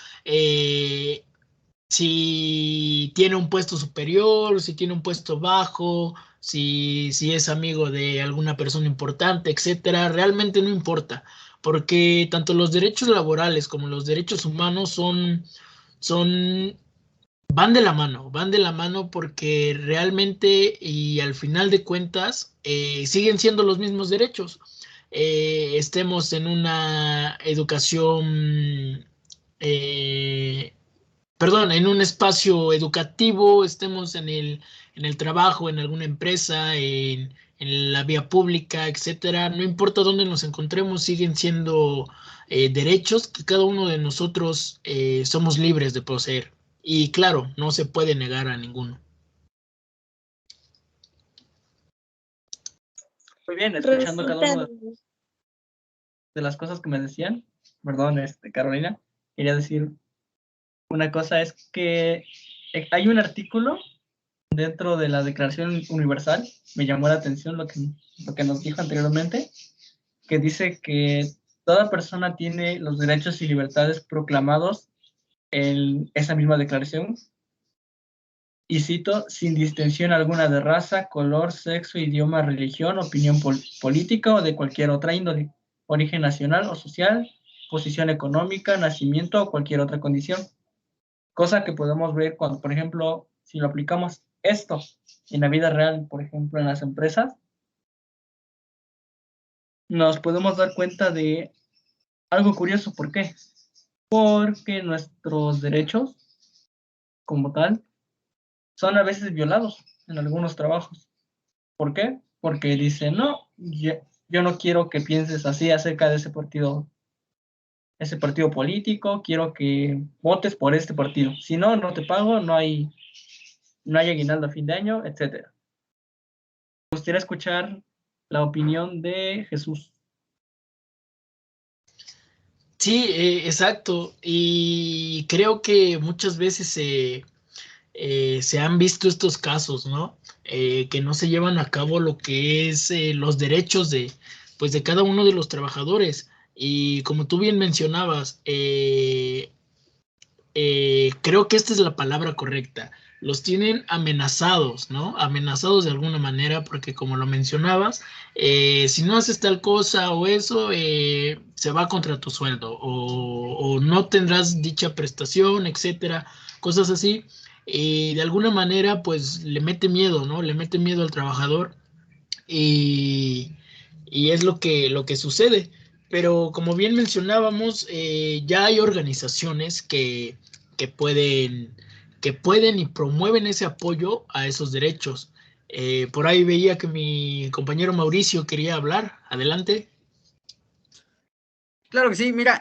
si tiene un puesto superior, si tiene un puesto bajo, si es amigo de alguna persona importante, etcétera, realmente no importa, porque tanto los derechos laborales como los derechos humanos son, van de la mano porque realmente y al final de cuentas siguen siendo los mismos derechos. Estemos en una educación perdón, en un espacio educativo, estemos en el trabajo, en alguna empresa, en la vía pública, etcétera, no importa dónde nos encontremos, siguen siendo derechos que cada uno de nosotros somos libres de poseer. Y claro, no se puede negar a ninguno. Muy bien, escuchando cada Resulta, una de las cosas que me decían, perdón, Carolina, quería decir una cosa, es que hay un artículo dentro de la Declaración Universal, me llamó la atención lo que nos dijo anteriormente, que dice que toda persona tiene los derechos y libertades proclamados en esa misma declaración, y cito, sin distinción alguna de raza, color, sexo, idioma, religión, opinión política o de cualquier otra índole, origen nacional o social, posición económica, nacimiento o cualquier otra condición. Cosa que podemos ver cuando, por ejemplo, si lo aplicamos esto en la vida real, por ejemplo, en las empresas, nos podemos dar cuenta de algo curioso. ¿Por qué? Porque nuestros derechos, como tal, son a veces violados en algunos trabajos. ¿Por qué? Porque dicen, no, yo no quiero que pienses así acerca de ese partido político, quiero que votes por este partido. Si no, no te pago, no hay aguinaldo a fin de año, etcétera. Me gustaría escuchar la opinión de Jesús. Sí, exacto. Y creo que muchas veces se han visto estos casos, ¿no? Que no se llevan a cabo lo que es los derechos pues de cada uno de los trabajadores. Y como tú bien mencionabas, creo que esta es la palabra correcta. Los tienen amenazados, ¿no? Amenazados de alguna manera, porque como lo mencionabas, si no haces tal cosa o eso, se va contra tu sueldo o no tendrás dicha prestación, etcétera, cosas así. Y de alguna manera, pues le mete miedo, ¿no? Le mete miedo al trabajador y, y es lo que sucede. Pero como bien mencionábamos, ya hay organizaciones que pueden, que pueden y promueven ese apoyo a esos derechos. Por ahí veía que mi compañero Mauricio quería hablar. Adelante. Claro que sí, mira,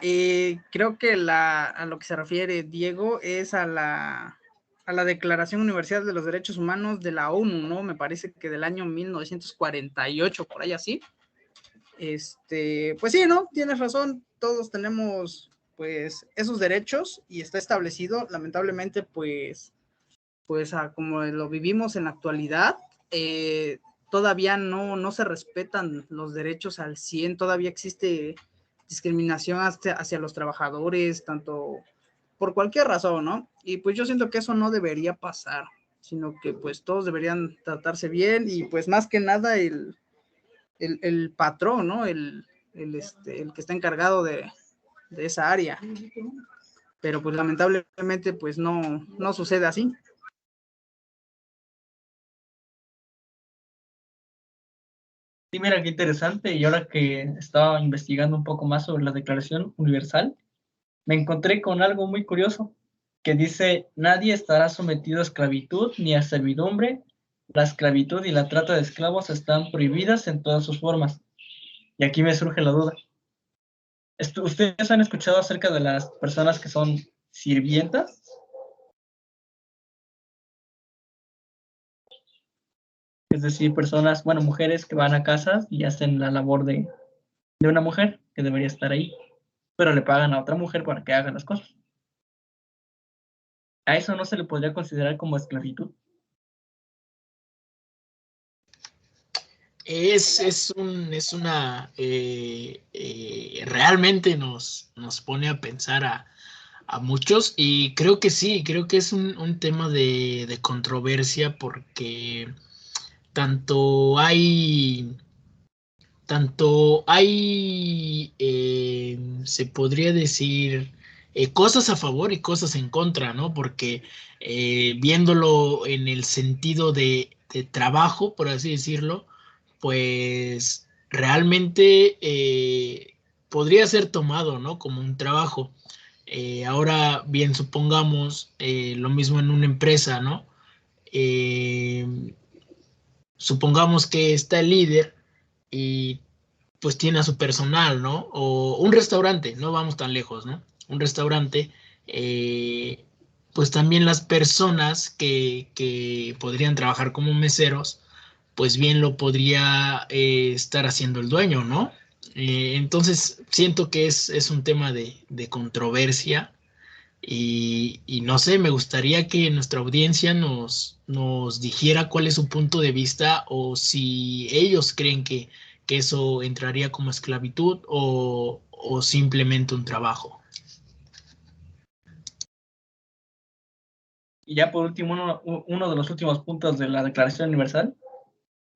creo que a lo que se refiere Diego es a la Declaración Universal de los Derechos Humanos de la ONU, ¿no? Me parece que del año 1948, por ahí así. Pues sí, ¿no? Tienes razón, todos tenemos pues esos derechos y está establecido, lamentablemente, pues como lo vivimos en la actualidad, todavía no se respetan los derechos al 100, todavía existe discriminación hacia los trabajadores, tanto por cualquier razón, ¿no? Y pues yo siento que eso no debería pasar, sino que pues todos deberían tratarse bien y pues más que nada el patrón, ¿no? El que está encargado de esa área. Pero pues lamentablemente pues no sucede así. Sí, mira qué interesante. Y ahora que estaba investigando un poco más sobre la Declaración Universal, me encontré con algo muy curioso que dice: nadie estará sometido a esclavitud ni a servidumbre. La esclavitud y la trata de esclavos están prohibidas en todas sus formas. Y aquí me surge la duda. ¿Ustedes han escuchado acerca de las personas que son sirvientas? Es decir, personas, bueno, mujeres que van a casas y hacen la labor de una mujer que debería estar ahí, pero le pagan a otra mujer para que haga las cosas. ¿A eso no se le podría considerar como esclavitud? Es una, realmente nos pone a pensar a muchos, y creo que sí, creo que es un tema de controversia, porque tanto hay, se podría decir, cosas a favor y cosas en contra, ¿no? Porque viéndolo en el sentido de trabajo, por así decirlo, pues realmente podría ser tomado, ¿no? Como un trabajo. Ahora bien, supongamos lo mismo en una empresa, ¿no? Eh, Supongamos que está el líder y pues tiene a su personal, ¿no? O un restaurante, no vamos tan lejos, ¿no? Un restaurante, eh, pues también las personas que podrían trabajar como meseros, pues bien lo podría estar haciendo el dueño, ¿no? Entonces, siento que es un tema de controversia, y no sé, me gustaría que nuestra audiencia nos dijera cuál es su punto de vista, o si ellos creen que eso entraría como esclavitud, o simplemente un trabajo. Y ya por último, uno de los últimos puntos de la Declaración Universal,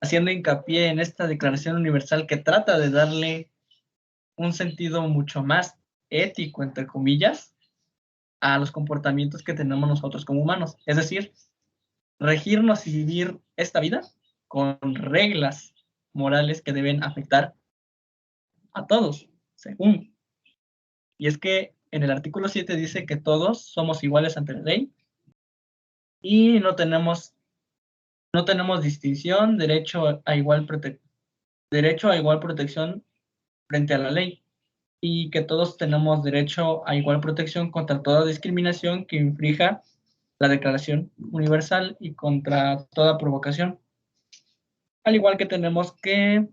haciendo hincapié en esta Declaración Universal que trata de darle un sentido mucho más ético, entre comillas, a los comportamientos que tenemos nosotros como humanos. Es decir, regirnos y vivir esta vida con reglas morales que deben afectar a todos, según. Y es que en el artículo 7 dice que todos somos iguales ante la ley y no tenemos distinción, derecho a igual protección frente a la ley, y que todos tenemos derecho a igual protección contra toda discriminación que infrija la Declaración Universal y contra toda provocación. Al igual que tenemos que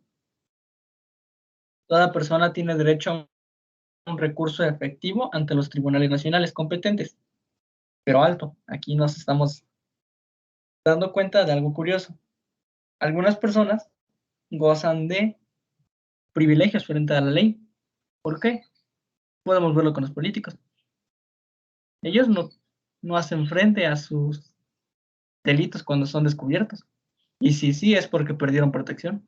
toda persona tiene derecho a un recurso efectivo ante los tribunales nacionales competentes. Pero alto, aquí nos estamos dando cuenta de algo curioso. Algunas personas gozan de privilegios frente a la ley. ¿Por qué? Podemos verlo con los políticos. Ellos no hacen frente a sus delitos cuando son descubiertos. Y si sí, es porque perdieron protección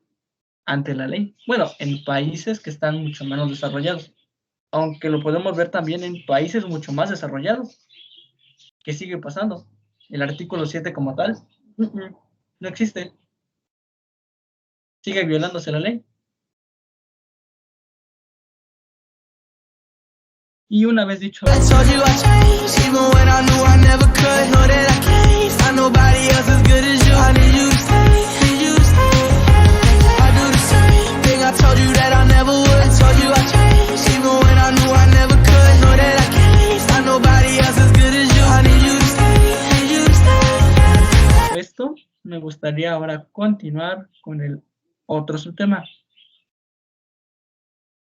ante la ley. Bueno, en países que están mucho menos desarrollados. Aunque lo podemos ver también en países mucho más desarrollados. ¿Qué sigue pasando? El artículo 7 como tal no existe. Sigue violándose la ley. Y una vez dicho esto, me gustaría ahora continuar con el otro subtema.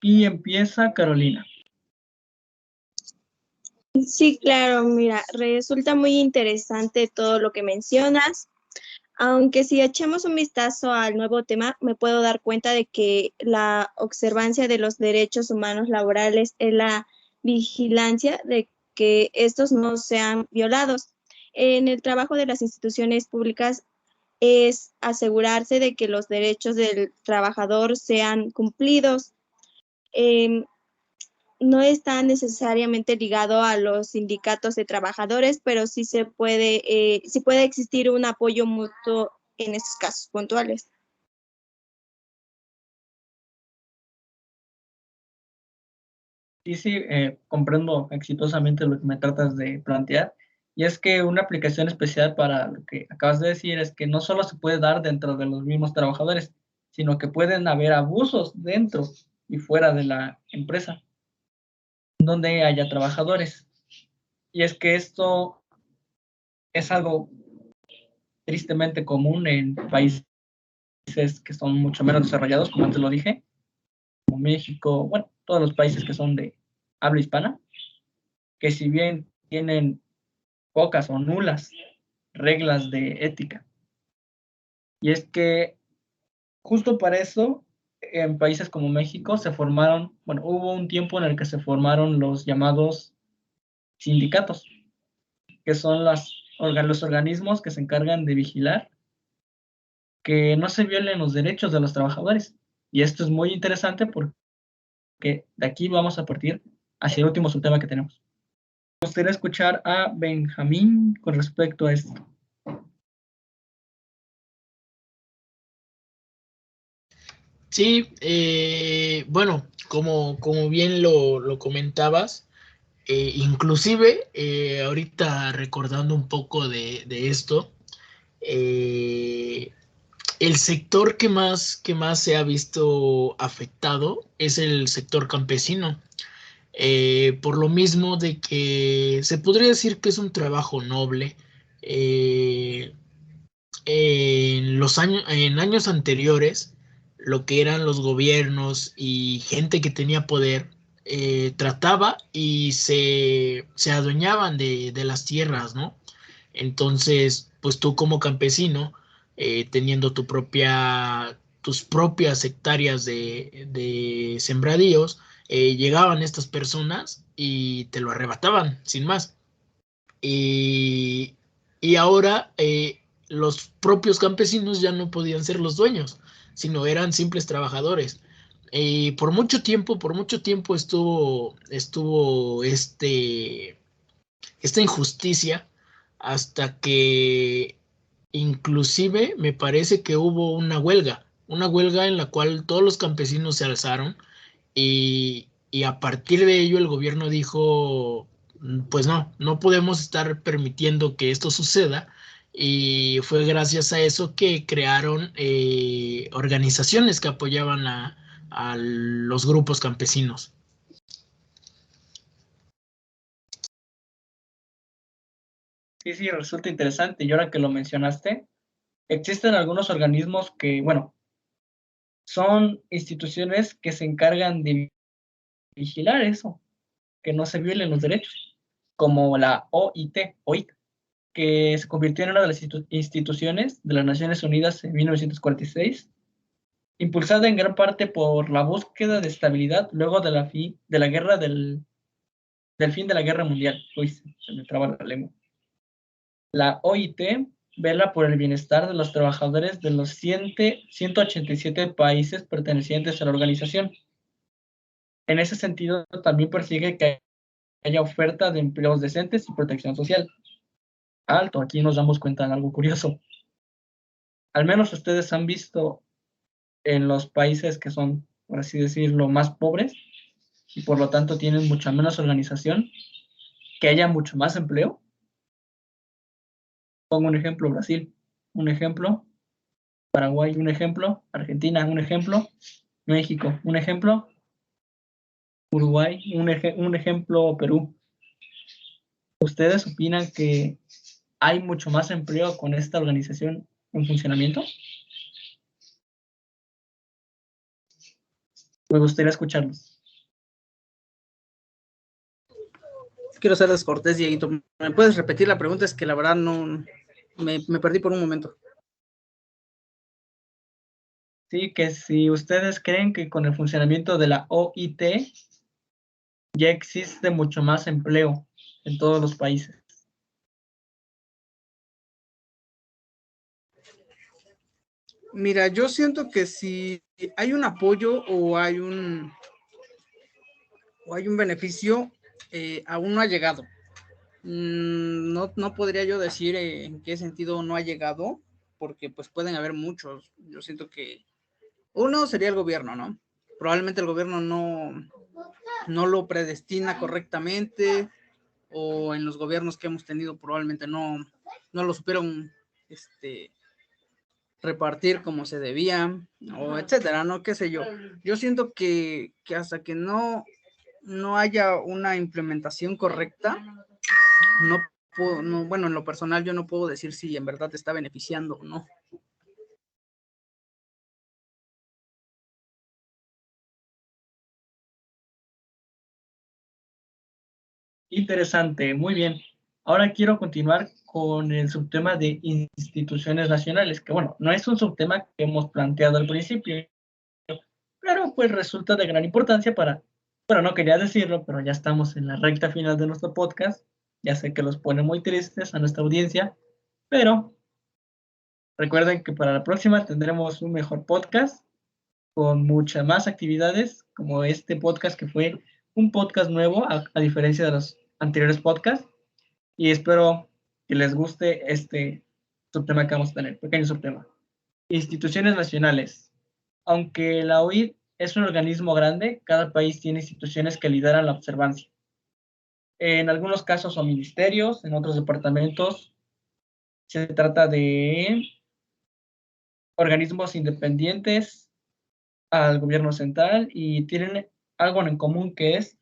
Y empieza Carolina. Sí, claro, mira, resulta muy interesante todo lo que mencionas, aunque si echamos un vistazo al nuevo tema, me puedo dar cuenta de que la observancia de los derechos humanos laborales es la vigilancia de que estos no sean violados. En el trabajo de las instituciones públicas es asegurarse de que los derechos del trabajador sean cumplidos. No está necesariamente ligado a los sindicatos de trabajadores, pero sí sí puede existir un apoyo mutuo en estos casos puntuales. Sí, comprendo exitosamente lo que me tratas de plantear. Y es que una aplicación especial para lo que acabas de decir es que no solo se puede dar dentro de los mismos trabajadores, sino que pueden haber abusos dentro y fuera de la empresa donde haya trabajadores. Y es que esto es algo tristemente común en países que son mucho menos desarrollados, como antes lo dije, como México, bueno, todos los países que son de habla hispana, que si bien tienen pocas o nulas reglas de ética. Y es que justo para eso, en países como México se formaron, bueno, hubo un tiempo en el que se formaron los llamados sindicatos, que son los organismos que se encargan de vigilar que no se violen los derechos de los trabajadores. Y esto es muy interesante porque de aquí vamos a partir hacia el último subtema que tenemos. Me gustaría escuchar a Benjamín con respecto a esto. Sí, bueno, como bien lo comentabas, inclusive ahorita recordando un poco de esto, el sector que más se ha visto afectado es el sector campesino. Por lo mismo de que se podría decir que es un trabajo noble. eh, en años anteriores, lo que eran los gobiernos y gente que tenía poder, trataba y se adueñaban de las tierras, ¿no? Entonces, pues tú como campesino, teniendo tus propias hectáreas de sembradíos, llegaban estas personas y te lo arrebataban, sin más. Y, y ahora los propios campesinos ya no podían ser los dueños, sino eran simples trabajadores. Y por mucho tiempo estuvo esta injusticia hasta que inclusive me parece que hubo una huelga en la cual todos los campesinos se alzaron y a partir de ello el gobierno dijo, pues no podemos estar permitiendo que esto suceda. Y fue gracias a eso que crearon organizaciones que apoyaban a los grupos campesinos. Sí, resulta interesante. Y ahora que lo mencionaste, existen algunos organismos que, bueno, son instituciones que se encargan de vigilar eso, que no se violen los derechos, como la OIT, que se convirtió en una de las instituciones de las Naciones Unidas en 1946, impulsada en gran parte por la búsqueda de estabilidad luego de la guerra del fin de la Guerra Mundial. Uy, se me traba la lengua. La OIT vela por el bienestar de los trabajadores de los 187 países pertenecientes a la organización. En ese sentido, también persigue que haya oferta de empleos decentes y protección social. Alto, aquí nos damos cuenta de algo curioso. Al menos ustedes han visto en los países que son, por así decirlo, más pobres y por lo tanto tienen mucha menos organización, que haya mucho más empleo. Pongo un ejemplo, Brasil, un ejemplo, Paraguay, un ejemplo, Argentina, un ejemplo, México, un ejemplo, Uruguay, un ejemplo, Perú. ¿Ustedes opinan que hay mucho más empleo con esta organización en funcionamiento? Me gustaría escucharlos. Quiero ser descortés, Dieguito. ¿Me puedes repetir la pregunta? Es que la verdad no me perdí por un momento. Sí, que si ustedes creen que con el funcionamiento de la OIT ya existe mucho más empleo en todos los países. Mira, yo siento que si hay un apoyo o hay un beneficio, aún no ha llegado. No podría yo decir en qué sentido no ha llegado, porque pues pueden haber muchos. Yo siento que uno sería el gobierno, ¿no? Probablemente el gobierno no lo predestina correctamente, o en los gobiernos que hemos tenido probablemente no lo supieron repartir como se debía, o etcétera, ¿no? Qué sé yo. Yo siento que hasta que no haya una implementación correcta, bueno, en lo personal yo no puedo decir si en verdad te está beneficiando o no. Interesante, muy bien. Ahora quiero continuar con el subtema de instituciones nacionales, que bueno, no es un subtema que hemos planteado al principio, pero pues resulta de gran importancia bueno, no quería decirlo, pero ya estamos en la recta final de nuestro podcast Ya sé que los pone muy tristes a nuestra audiencia, pero recuerden que para la próxima tendremos un mejor podcast con muchas más actividades, como este podcast que fue un podcast nuevo, a diferencia de los anteriores podcasts. Y espero que les guste este subtema que vamos a tener, pequeño subtema. Instituciones nacionales. Aunque la OIT es un organismo grande, cada país tiene instituciones que lideran la observancia. En algunos casos son ministerios, en otros departamentos se trata de organismos independientes al gobierno central y tienen algo en común que es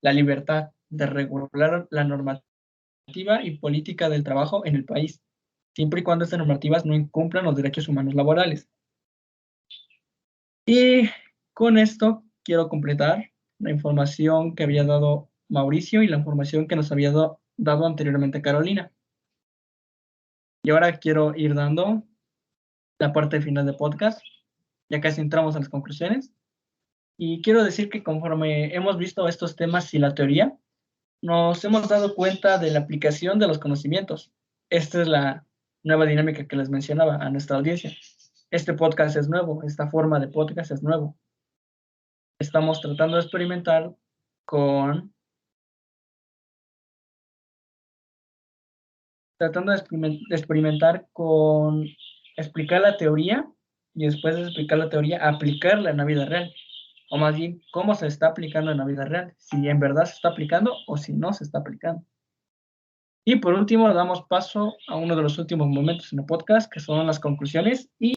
la libertad de regular la normativa y política del trabajo en el país, siempre y cuando estas normativas no incumplan los derechos humanos laborales. Y con esto quiero completar la información que había dado Mauricio y la información que nos había dado anteriormente Carolina. Y ahora quiero ir dando la parte final del podcast, ya casi entramos a las conclusiones. Y quiero decir que conforme hemos visto estos temas y la teoría, nos hemos dado cuenta de la aplicación de los conocimientos. Esta es la nueva dinámica que les mencionaba a nuestra audiencia. Este podcast es nuevo, esta forma de podcast es nuevo. Estamos tratando de experimentar con... explicar la teoría y después de explicar la teoría, aplicarla en la vida real. O más bien, cómo se está aplicando en la vida real. Si en verdad se está aplicando o si no se está aplicando. Y por último, damos paso a uno de los últimos momentos en el podcast, que son las conclusiones. Y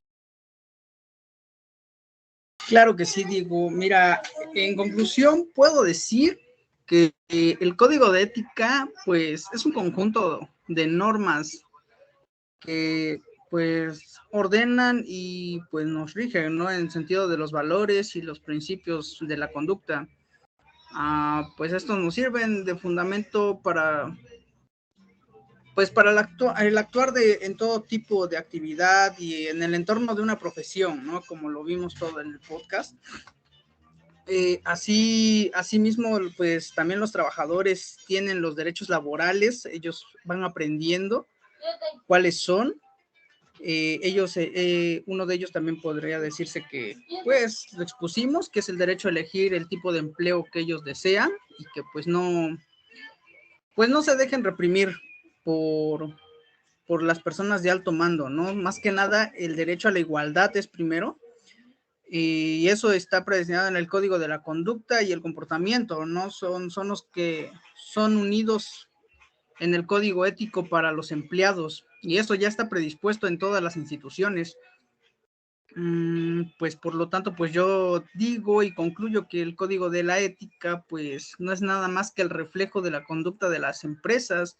Claro que sí, Diego. Mira, en conclusión, puedo decir que el código de ética, pues, es un conjunto de normas que, pues, ordenan y, pues, nos rigen, ¿no? En el sentido de los valores y los principios de la conducta. Pues, estos nos sirven de fundamento para, pues, para el actuar en todo tipo de actividad y en el entorno de una profesión, ¿no? Como lo vimos todo en el podcast. Asimismo, pues también los trabajadores tienen los derechos laborales, ellos van aprendiendo cuáles son. Uno de ellos también podría decirse que, pues, lo expusimos, que es el derecho a elegir el tipo de empleo que ellos desean y que, pues, no se dejen reprimir por las personas de alto mando, ¿no? Más que nada, el derecho a la igualdad es primero. Y eso está predestinado en el código de la conducta y el comportamiento, ¿no? Son los que son unidos en el código ético para los empleados, y eso ya está predispuesto en todas las instituciones. Pues por lo tanto, pues yo digo y concluyo que el código de la ética, pues no es nada más que el reflejo de la conducta de las empresas,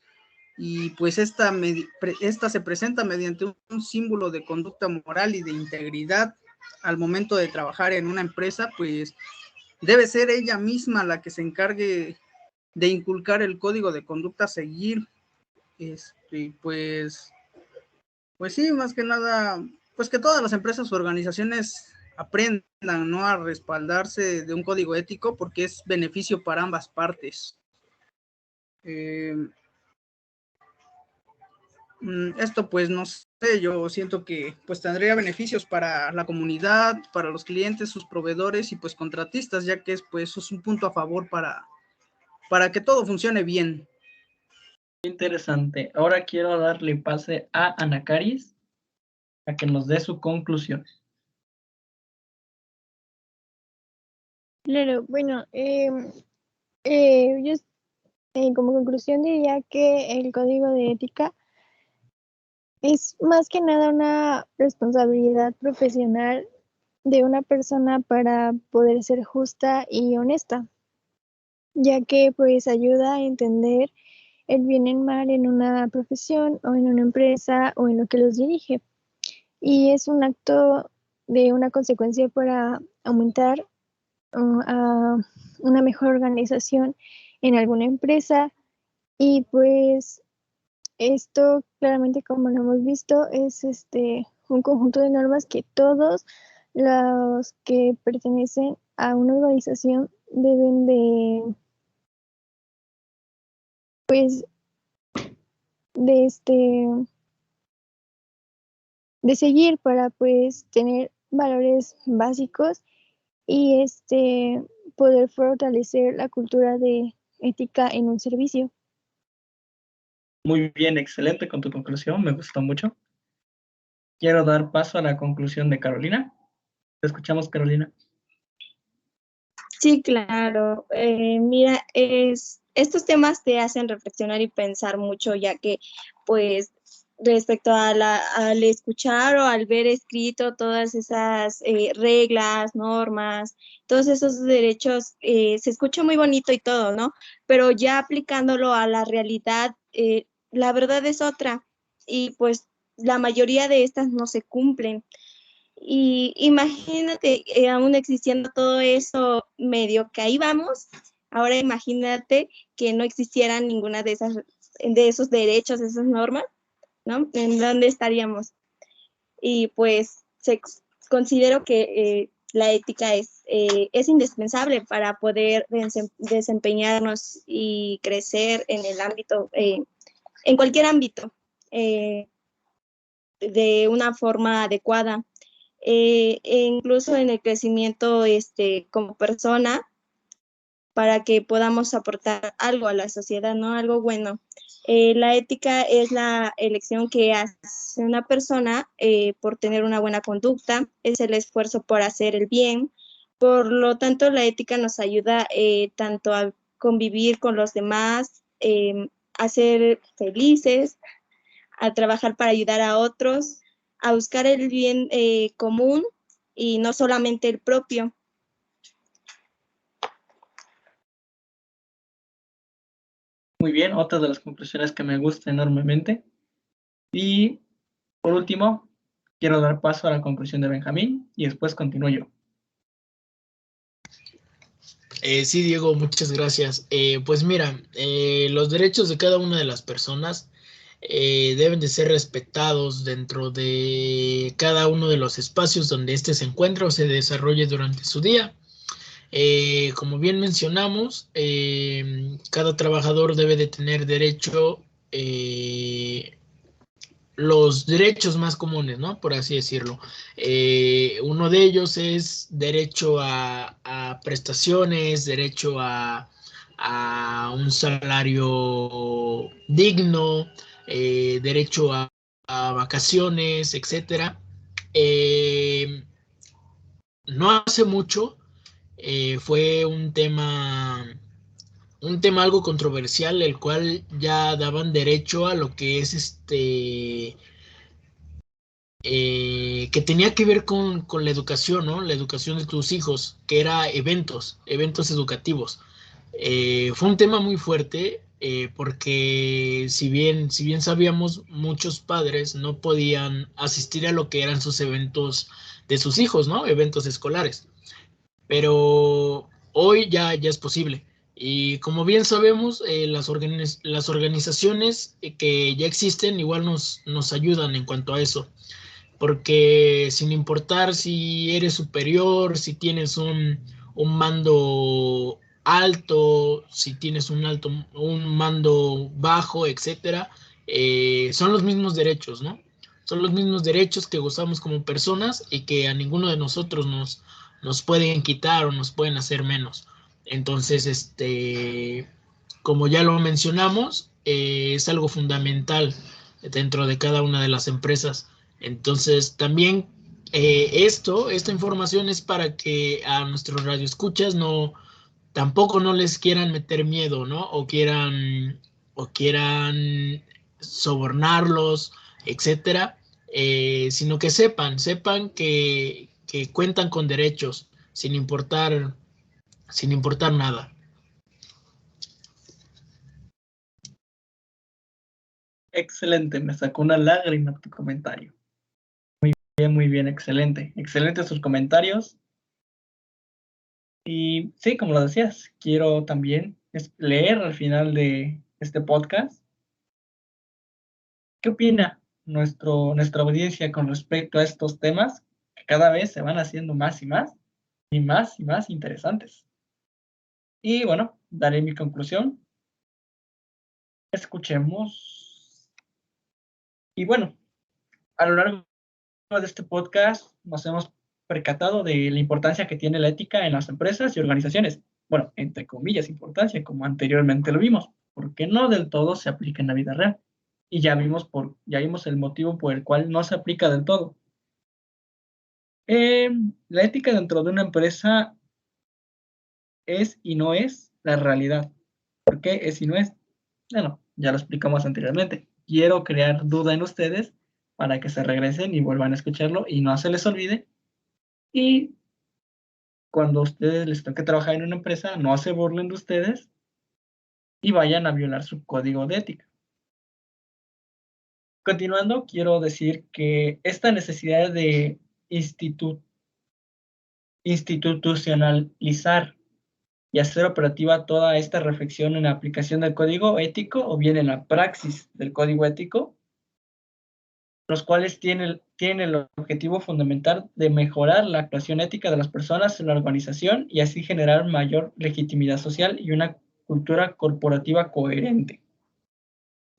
y pues esta se presenta mediante un símbolo de conducta moral y de integridad. Al momento de trabajar en una empresa, pues debe ser ella misma la que se encargue de inculcar el código de conducta a seguir. Pues sí, más que nada, pues que todas las empresas o organizaciones aprendan, ¿no?, a respaldarse de un código ético, porque es beneficio para ambas partes. Esto, pues, no sé, yo siento que pues tendría beneficios para la comunidad, para los clientes, sus proveedores y pues contratistas, ya que pues es un punto a favor para que todo funcione bien. interesante. Ahora quiero darle pase a Ana Caris a que nos dé su conclusión. Claro, bueno, yo como conclusión diría que el código de ética es más que nada una responsabilidad profesional de una persona para poder ser justa y honesta, ya que pues ayuda a entender el bien y el mal en una profesión o en una empresa o en lo que los dirige. Y es un acto de una consecuencia para aumentar a una mejor organización en alguna empresa. Y pues esto claramente, como lo hemos visto, es un conjunto de normas que todos los que pertenecen a una organización deben de pues de de seguir para pues tener valores básicos y poder fortalecer la cultura de ética en un servicio. Muy bien, excelente con tu conclusión, me gustó mucho. Quiero dar paso a la conclusión de Carolina. Te escuchamos, Carolina. Sí, claro. Mira, estos temas te hacen reflexionar y pensar mucho, ya que, pues, respecto a al escuchar o al ver escrito todas esas reglas, normas, todos esos derechos, se escucha muy bonito y todo, ¿no? Pero ya aplicándolo a la realidad, la verdad es otra. Y pues la mayoría de estas no se cumplen. Y imagínate, aún existiendo todo eso medio que ahí vamos, ahora imagínate que no existieran ninguna de esos derechos, esas normas, ¿no? ¿En dónde estaríamos? Y pues considero que la ética es indispensable para poder desempeñarnos y crecer en el ámbito, en cualquier ámbito, de una forma adecuada. E incluso en el crecimiento como persona, para que podamos aportar algo a la sociedad, ¿no? Algo bueno. La ética es la elección que hace una persona por tener una buena conducta, es el esfuerzo por hacer el bien. Por lo tanto, la ética nos ayuda tanto a convivir con los demás, a ser felices, a trabajar para ayudar a otros, a buscar el bien común y no solamente el propio. Muy bien, otra de las conclusiones que me gusta enormemente. Y por último, quiero dar paso a la conclusión de Benjamín y después continúo yo. Sí, Diego, muchas gracias. Pues mira, los derechos de cada una de las personas deben de ser respetados dentro de cada uno de los espacios donde éste se encuentra o se desarrolle durante su día. Como bien mencionamos, cada trabajador debe de tener derecho, los derechos más comunes, ¿no? Por así decirlo. Uno de ellos es derecho a prestaciones, derecho a un salario digno, derecho a vacaciones, etcétera. No hace mucho fue un tema algo controversial, el cual ya daban derecho a lo que es que tenía que ver con la educación, ¿no? La educación de tus hijos, que era eventos educativos. Fue un tema muy fuerte porque si bien sabíamos, muchos padres no podían asistir a lo que eran sus eventos de sus hijos, ¿no? Eventos escolares. Pero hoy ya es posible. Y como bien sabemos, las organizaciones que ya existen igual nos ayudan en cuanto a eso, porque sin importar si eres superior, si tienes un mando alto, si tienes un mando bajo, etcétera, son los mismos derechos, ¿no? Son los mismos derechos que gozamos como personas y que a ninguno de nosotros nos pueden quitar o nos pueden hacer menos. Entonces, como ya lo mencionamos, es algo fundamental dentro de cada una de las empresas. Entonces, también esta información es para que a nuestros radioescuchas tampoco no les quieran meter miedo, ¿no? O quieran sobornarlos, etcétera, sino que sepan que cuentan con derechos, sin importar nada. Excelente, me sacó una lágrima tu comentario. Muy bien, excelente. Excelentes sus comentarios. Y sí, como lo decías, quiero también leer al final de este podcast qué opina nuestra audiencia con respecto a estos temas que cada vez se van haciendo más y más y más y más interesantes. Y bueno, daré mi conclusión. Escuchemos Y bueno, a lo largo de este podcast nos hemos percatado de la importancia que tiene la ética en las empresas y organizaciones. Bueno, entre comillas, importancia, como anteriormente lo vimos, porque no del todo se aplica en la vida real. Y ya vimos el motivo por el cual no se aplica del todo. La ética dentro de una empresa es y no es la realidad. ¿Por qué es y no es? Bueno, ya lo explicamos anteriormente. Quiero crear duda en ustedes para que se regresen y vuelvan a escucharlo y no se les olvide. Y cuando a ustedes les toque trabajar en una empresa, no se burlen de ustedes y vayan a violar su código de ética. Continuando, quiero decir que esta necesidad de institucionalizar y hacer operativa toda esta reflexión en la aplicación del código ético o bien en la praxis del código ético, los cuales tienen el objetivo fundamental de mejorar la actuación ética de las personas en la organización y así generar mayor legitimidad social y una cultura corporativa coherente.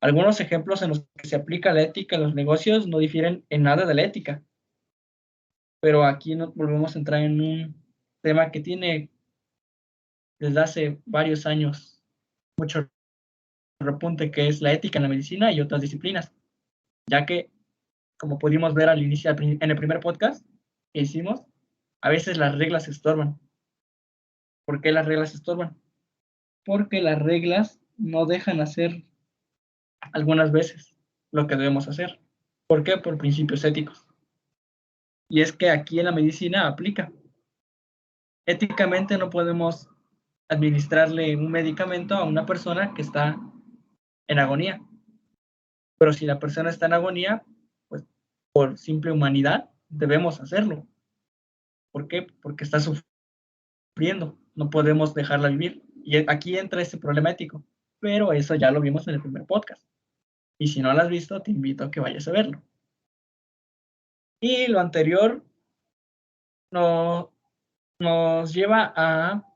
Algunos ejemplos en los que se aplica la ética en los negocios no difieren en nada de la ética, pero aquí nos volvemos a entrar en un tema que tiene desde hace varios años mucho repunte, que es la ética en la medicina y otras disciplinas, ya que, como pudimos ver al inicio, en el primer podcast que hicimos, a veces las reglas estorban. ¿Por qué las reglas estorban? Porque las reglas no dejan hacer algunas veces lo que debemos hacer. ¿Por qué? Por principios éticos. Y es que aquí en la medicina aplica. Éticamente no podemos administrarle un medicamento a una persona que está en agonía. Pero si la persona está en agonía, pues por simple humanidad debemos hacerlo. ¿Por qué? Porque está sufriendo. No podemos dejarla vivir. Y aquí entra ese problema ético. Pero eso ya lo vimos en el primer podcast. Y si no lo has visto, te invito a que vayas a verlo. Y lo anterior nos lleva a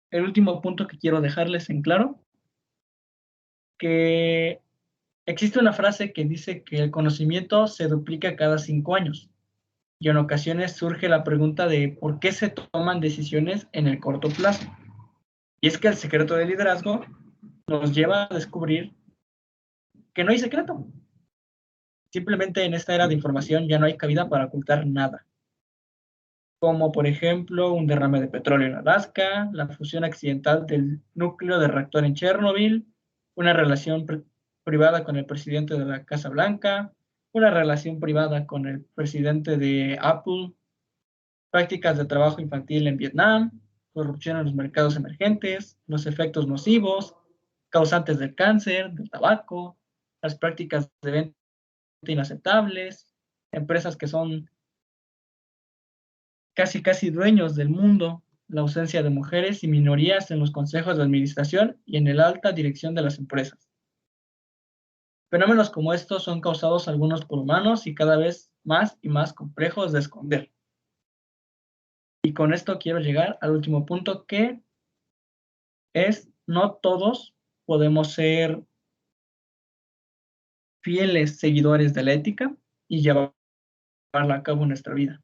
el último punto que quiero dejarles en claro, que existe una frase que dice que el conocimiento se duplica cada 5 años. Y en ocasiones surge la pregunta de por qué se toman decisiones en el corto plazo. Y es que el secreto del liderazgo nos lleva a descubrir que no hay secreto. Simplemente en esta era de información ya no hay cabida para ocultar nada. Como por ejemplo un derrame de petróleo en Alaska, la fusión accidental del núcleo de reactor en Chernobyl, una relación privada con el presidente de la Casa Blanca, una relación privada con el presidente de Apple, prácticas de trabajo infantil en Vietnam, corrupción en los mercados emergentes, los efectos nocivos, causantes del cáncer, del tabaco, las prácticas de venta inaceptables, empresas que son casi dueños del mundo, la ausencia de mujeres y minorías en los consejos de administración y en el alta dirección de las empresas. Fenómenos como estos son causados algunos por humanos y cada vez más y más complejos de esconder. Y con esto quiero llegar al último punto, que es: no todos podemos ser fieles seguidores de la ética y llevarla a cabo en nuestra vida.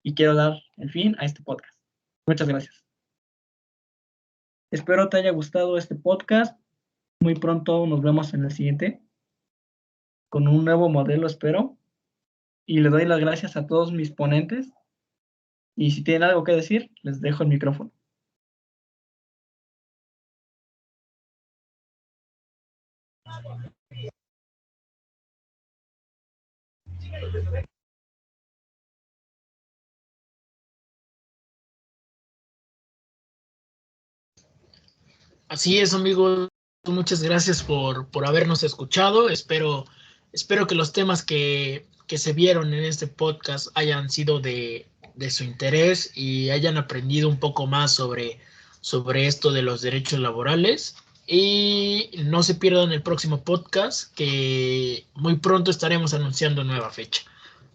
Y quiero dar el fin a este podcast. Muchas gracias. Espero te haya gustado este podcast. Muy pronto nos vemos en el siguiente, con un nuevo modelo, espero. Y le doy las gracias a todos mis ponentes. Y si tienen algo que decir, les dejo el micrófono. Así es, amigos. Muchas gracias por habernos escuchado. Espero que los temas que se vieron en este podcast hayan sido de su interés y hayan aprendido un poco más sobre esto de los derechos laborales. Y no se pierdan el próximo podcast, que muy pronto estaremos anunciando nueva fecha.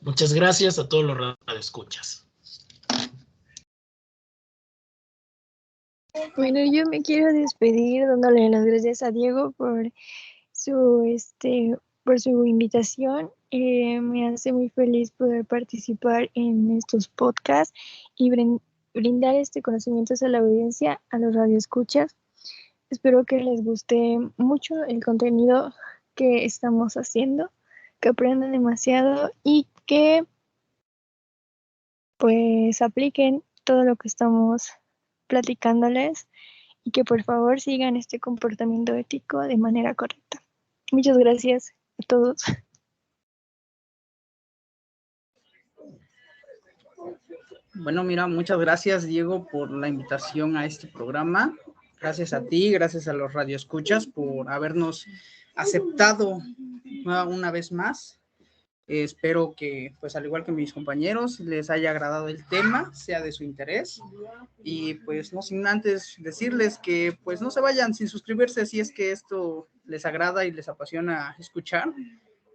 Muchas gracias a todos los radioescuchas. Bueno, yo me quiero despedir dándole las gracias a Diego por su por su invitación. Me hace muy feliz poder participar en estos podcasts y brindar este conocimiento a la audiencia, a los radioescuchas. Espero que les guste mucho el contenido que estamos haciendo, que aprendan demasiado y que pues apliquen todo lo que estamos platicándoles y que por favor sigan este comportamiento ético de manera correcta. Muchas gracias a todos. Bueno, mira, muchas gracias, Diego, por la invitación a este programa. Gracias a ti, gracias a los radioescuchas por habernos aceptado una vez más. Espero que, pues al igual que mis compañeros, les haya agradado el tema, sea de su interés. Y pues no sin antes decirles que pues no se vayan sin suscribirse si es que esto les agrada y les apasiona escuchar.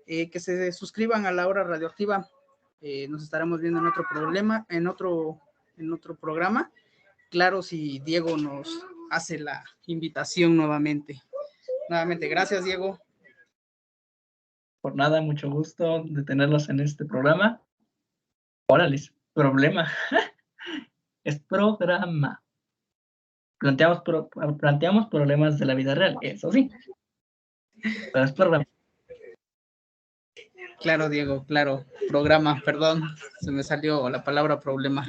Que se suscriban a La Hora Radioactiva. Nos estaremos viendo en otro problema, en otro programa. Claro, si Diego nos hace la invitación nuevamente. Nuevamente, gracias, Diego. Por nada, mucho gusto de tenerlos en este programa. Órale, problema. Es programa. Planteamos problemas de la vida real, eso sí. Pero es programa. Claro, Diego, claro. Programa, perdón. Se me salió la palabra problema.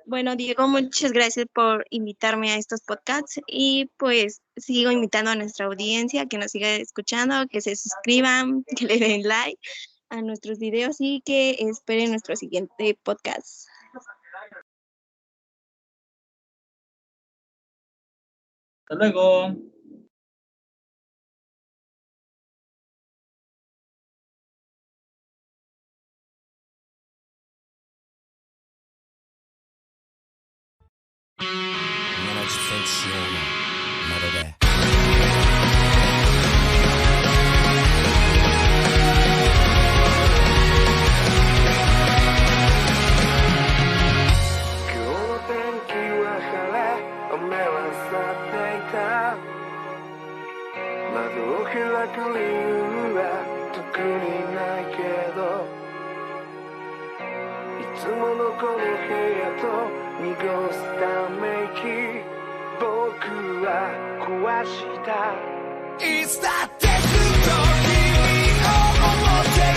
Bueno, Diego, muchas gracias por invitarme a estos podcasts y pues sigo invitando a nuestra audiencia que nos siga escuchando, que se suscriban, que le den like a nuestros videos y que esperen nuestro siguiente podcast. Hasta luego.いつだってずっと君を思って